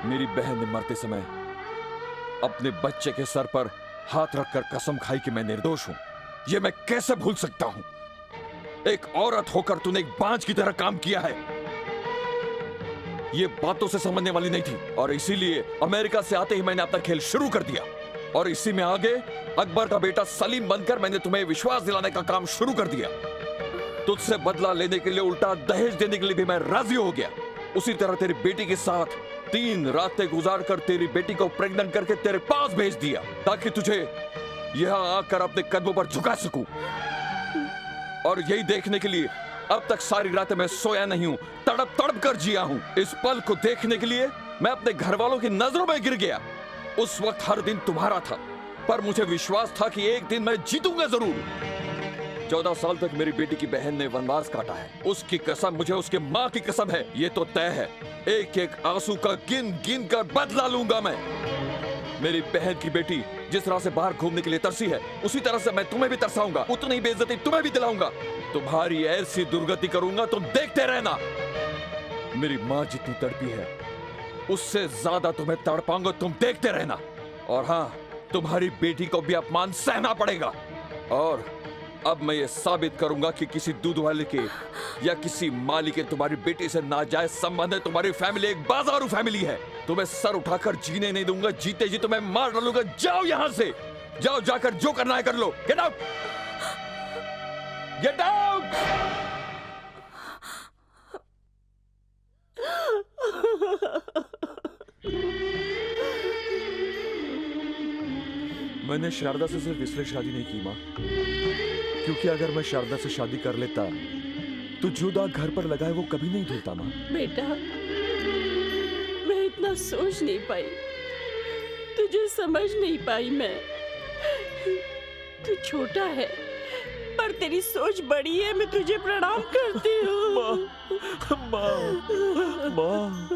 मेरी बहन ने मरते समय अपने बच्चे के सर पर हाथ रखकर कसम खाई कि मैं निर्दोष हूं। यह मैं कैसे भूल सकता हूं? एक औरत होकर तूने एक बांझ की तरह काम किया है। ये बातों से समझने वाली नहीं थी और इसीलिए अमेरिका से आते ही मैंने अपना खेल शुरू कर दिया और इसी में आगे अकबर का बेटा सलीम बनकर मैंने तुम्हें विश्वास दिलाने का काम शुरू कर दिया। तुझसे बदला लेने के लिए उल्टा दहेज देने के लिए भी मैं राजी हो गया। उसी तरह तेरी बेटी के साथ 3 रातें गुजार कर तेरी बेटी को प्रेग्नेंट करके तेरे पास भेज दिया ताकि तुझे यहां आकर अपने कदमों पर झुका सकूं। और यही देखने के लिए अब तक सारी रातें मैं सोया नहीं हूं, तड़प तड़प कर जिया हूं। इस पल को देखने के लिए मैं अपने घर वालों की नजरों में गिर गया। उस वक्त हर दिन तुम्हारा था, पर मुझे विश्वास था कि एक दिन मैं जीतूंगा जरूर। 14 साल तक मेरी बेटी की बहन ने वनवास काटा है। उसकी कसम, मुझे उसके माँ की कसम है, ये तो तय है, एक एक आंसू का गिन गिन कर बदला लूंगा मैं। मेरी बहन की बेटी जिस तरह से बाहर घूमने के लिए तरसी है, उसी तरह से मैं तुम्हें भी तरसाऊंगा, उतनी बेइज्जती तुम्हें भी दिलाऊंगा। तुम्हारी ऐसी दुर्गति करूंगा, तुम देखते रहना। मेरी माँ जितनी तड़पी है, उससे ज्यादा तुम्हें तड़पाऊंगा, तुम देखते रहना। और हाँ, तुम्हारी बेटी को भी अपमान सहना पड़ेगा। और अब मैं ये साबित करूंगा कि किसी दूध वाले के या किसी माली के तुम्हारी बेटी से नाजायज संबंध है। तुम्हारी फैमिली एक बाजारू फैमिली है। तुम्हें सर उठाकर जीने नहीं दूंगा, जीते जी तुम्हें मार डालूंगा। जाओ यहाँ से, जाओ, जाकर जो करना है कर लो। Get out, get out. मैंने शारदा से सिर्फ इसलिए शादी नहीं की माँ, क्योंकि अगर मैं शारदा से शादी कर लेता तो जो दाग घर पर लगा है वो कभी नहीं धुलता माँ। बेटा, मैं इतना सोच नहीं पाई, तुझे समझ नहीं पाई मैं। तू छोटा है पर तेरी सोच बड़ी है। मैं तुझे प्रणाम करती हूँ। माँ, माँ।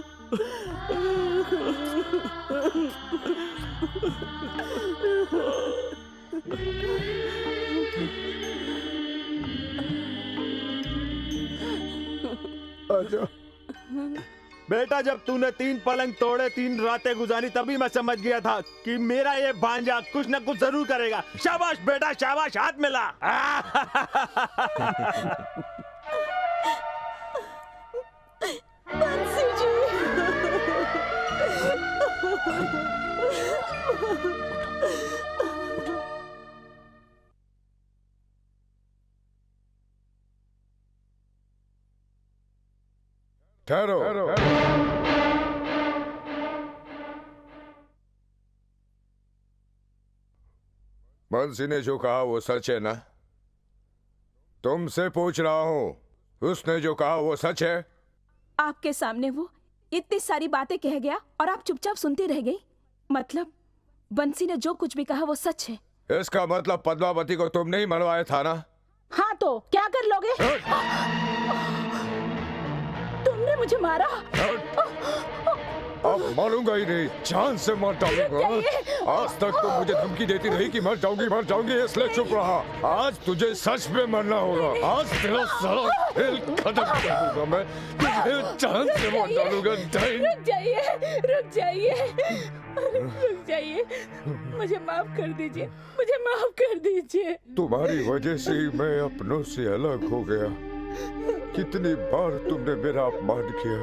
आजा। बेटा, जब तूने 3 पलंग तोड़े, 3 रातें गुजारी, तभी मैं समझ गया था कि मेरा ये भांजा कुछ न कुछ जरूर करेगा। शाबाश बेटा, शाबाश, हाथ मिला। बंसी जी। ठहरो। बंसी ने जो कहा वो सच है ना? तुमसे पूछ रहा हूँ, उसने जो कहा वो सच है? आपके सामने वो इतनी सारी बातें कह गया और आप चुपचाप सुनती रह गई। मतलब बंसी ने जो कुछ भी कहा वो सच है। इसका मतलब पद्मावती को तुमने ही मरवाया था ना? हाँ, तो क्या कर लोगे? तुमने मुझे मारा। अब मारूंगा ही नहीं, जान से मार डालूंगा। आज तक तो मुझे धमकी देती रही कि मर जाऊंगी, इसलिए चुप रहा। आज तुझे सच में मरना होगा। आज तेरा सारा खेल खत्म कर दूंगा मैं, तुझे जान से मार डालूंगा। रुक जाइए, रुक जाइए। मुझे माफ कर दीजिए, मुझे माफ कर दीजिए। तुम्हारी वजह से ही मैं अपनों से अलग हो गया। कितनी बार तुमने मेरा अपमान किया।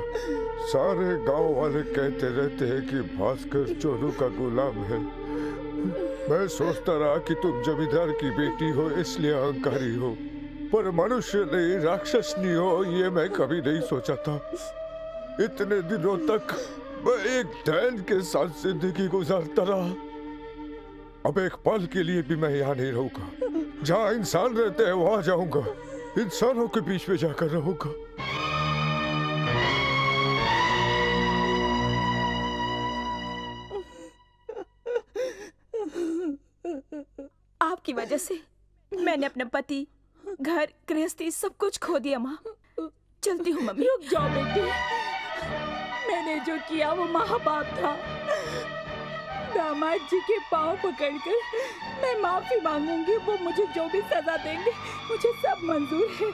सारे गांव वाले कहते रहते हैं कि भास्कर चोरू का गुलाम है। मैं सोचता रहा कि तुम जमींदार की बेटी हो इसलिए अहंकारी हो, पर मनुष्य नहीं, राक्षस नहीं हो, ये मैं कभी नहीं सोचा था। इतने दिनों तक मैं एक डैन के साथ जिंदगी गुजारता रहा। अब एक पल के लिए भी मैं यहाँ नहीं रहूंगा। जहाँ इंसान रहते हैं वहां जाऊंगा, इंसानों के बीच में जाकर रहूंगा। आपकी वजह से मैंने अपना पति, घर, गृहस्थी सब कुछ खो दिया माँ। चलती हूँ मम्मी। रुक जाओ बेटी, मैंने जो किया वो महापाप था। दामाद जी के पाँव पकड़कर मैं माफी मांगूंगी। वो मुझे जो भी सजा देंगे मुझे सब मंजूर है।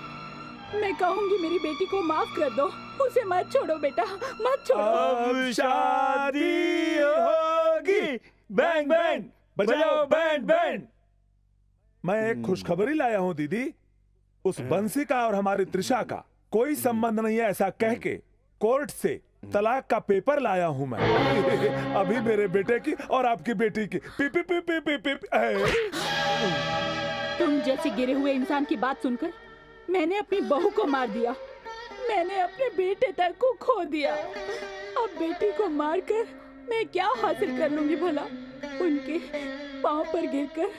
मैं कहूंगी मेरी बेटी को माफ कर दो, उसे मत छोड़ो बेटा, मत छोड़ो। अब शादी होगी, बैंड बैंड बजाओ, बैंड बैंड। मैं एक खुशखबरी लाया हूँ दीदी। उस बंसी का और हमारी त्रिशा का कोई संबंध नहीं है, ऐसा कह के कोर्ट से तलाक का पेपर लाया हूँ मैं। अभी मेरे बेटे की और आपकी बेटी की P P P P P P. तुम जैसे गिरे हुए इंसान की बात सुनकर मैंने अपनी बहू को मार दिया, मैंने अपने बेटे तक को खो दिया। अब बेटी को मारकर मैं क्या हासिल कर लूंगी भला? उनके पाँव पर गिरकर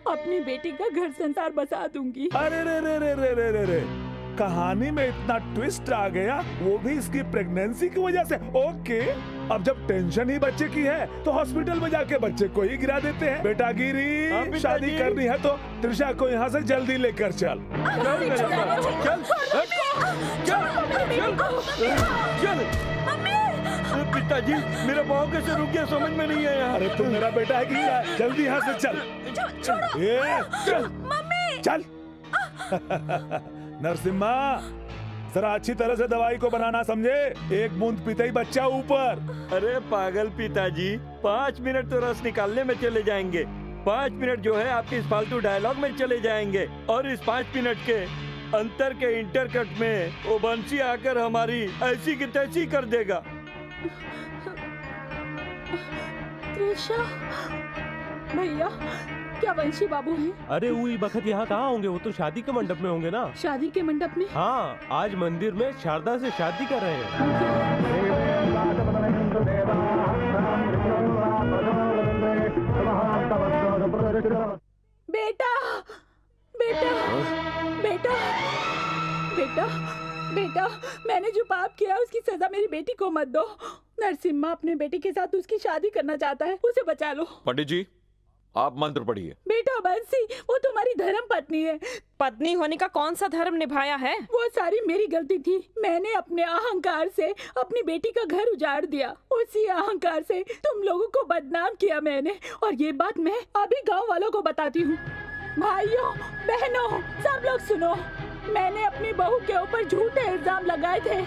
अपनी बेटी का घर संसार बसा दूंगी। अरे रे रे रे रे रे रे रे, कहानी में इतना ट्विस्ट आ गया, वो भी इसकी प्रेगनेंसी की वजह से। ओके, अब जब टेंशन ही बच्चे की है तो हॉस्पिटल में जाके बच्चे को ही गिरा देते हैं। बेटा गिरी, शादी करनी है तो त्रिशा को यहाँ से जल्दी लेकर चल। पिताजी, मेरा पाँव कैसे रुक गया समझ में नहीं आया। अरे तू मेरा बेटा है कि क्या? जल्दी यहाँ से चल। चल चल। नरसिम्हा, जरा अच्छी तरह से दवाई को बनाना, समझे? एक बूंद पीते ही बच्चा ऊपर। अरे पागल पिताजी, 5 मिनट तो रस निकालने में चले जाएंगे, 5 मिनट जो है आपके इस फालतू डायलॉग में चले जाएंगे, और इस 5 मिनट के अंतर के इंटरकट में वो बंसी आकर हमारी ऐसी की तैसी कर देगा। त्रिशा, भैया, क्या वंशी बाबू हैं? अरे उई बखत यहाँ कहाँ होंगे? वो तो शादी के मंडप में होंगे ना। शादी के मंडप में? हाँ, आज मंदिर में शारदा से शादी कर रहे हैं। बेटा, बेटा, बेटा, बेटा, बेटा, मैंने जो पाप किया उसकी सजा मेरी बेटी को मत दो। नरसिम्हा अपने बेटे के साथ उसकी शादी करना चाहता है, उसे बचा लो। पंडित जी, आप मंत्र पढ़िए। बेटा बंसी, वो तुम्हारी धर्म पत्नी है। पत्नी होने का कौन सा धर्म निभाया है? वो सारी मेरी गलती थी। मैंने अपने अहंकार से अपनी बेटी का घर उजाड़ दिया। उसी अहंकार से तुम लोगों को बदनाम किया मैंने, और ये बात मैं अभी गांव वालों को बताती हूँ। भाइयों बहनों, सब लोग सुनो, मैंने अपनी बहू के ऊपर झूठे इल्जाम लगाए थे।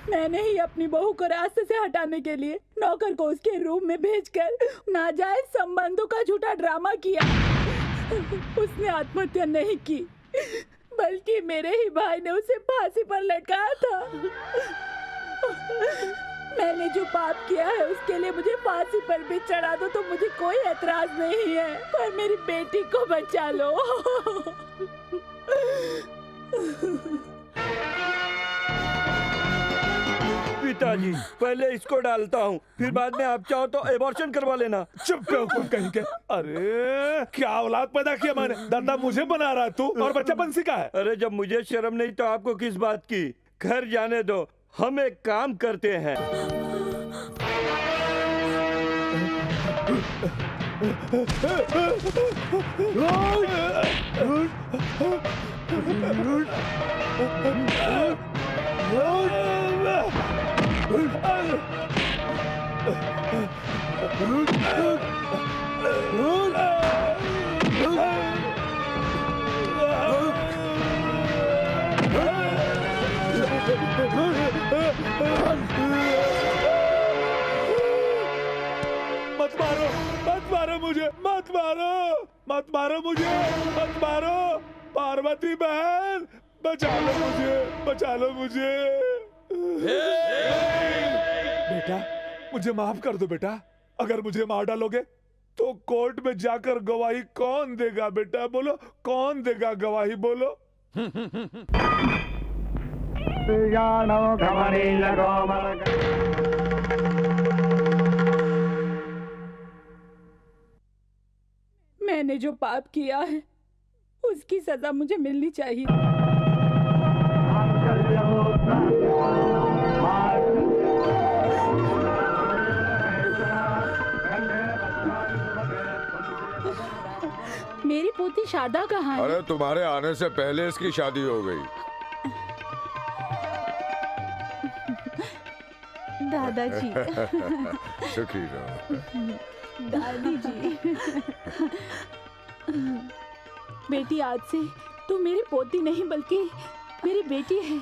मैंने ही अपनी बहू को रास्ते से हटाने के लिए नौकर को उसके रूम में भेजकर नाजायज संबंधों का झूठा ड्रामा किया। उसने आत्महत्या नहीं की, बल्कि मेरे ही भाई ने उसे फांसी पर लटकाया था। मैंने जो पाप किया है उसके लिए मुझे फांसी पर भी चढ़ा दो तो मुझे कोई ऐतराज नहीं है, पर मेरी बेटी को बचा लो। पिताजी, पहले इसको डालता हूँ, फिर बाद में आप चाहो तो एबॉर्शन करवा लेना। चुप बेवकूफ कहीं के। अरे क्या औलाद पैदा किया मैंने? दादा मुझे बना रहा है तू, और बच्चा बंसी का है। अरे जब मुझे शर्म नहीं तो आपको किस बात की? घर जाने दो, हम एक काम करते हैं। मत मारो, मत मारो मुझे, मत मारो, मत मारो मुझे, मत मारो। पार्वती बहन, बचा लो मुझे, बचा लो मुझे। बेटा मुझे माफ कर दो बेटा, अगर मुझे मार डालोगे तो कोर्ट में जाकर गवाही कौन देगा? बेटा बोलो, कौन देगा गवाही? बोलो। मैंने जो पाप किया है उसकी सजा मुझे मिलनी चाहिए। मेरी पोती शारदा कहाँ है? अरे तुम्हारे आने से पहले इसकी शादी हो गई। दादाजी। सुखी रहो। दादी जी। बेटी, आज से तू मेरी पोती नहीं बल्कि मेरी बेटी है।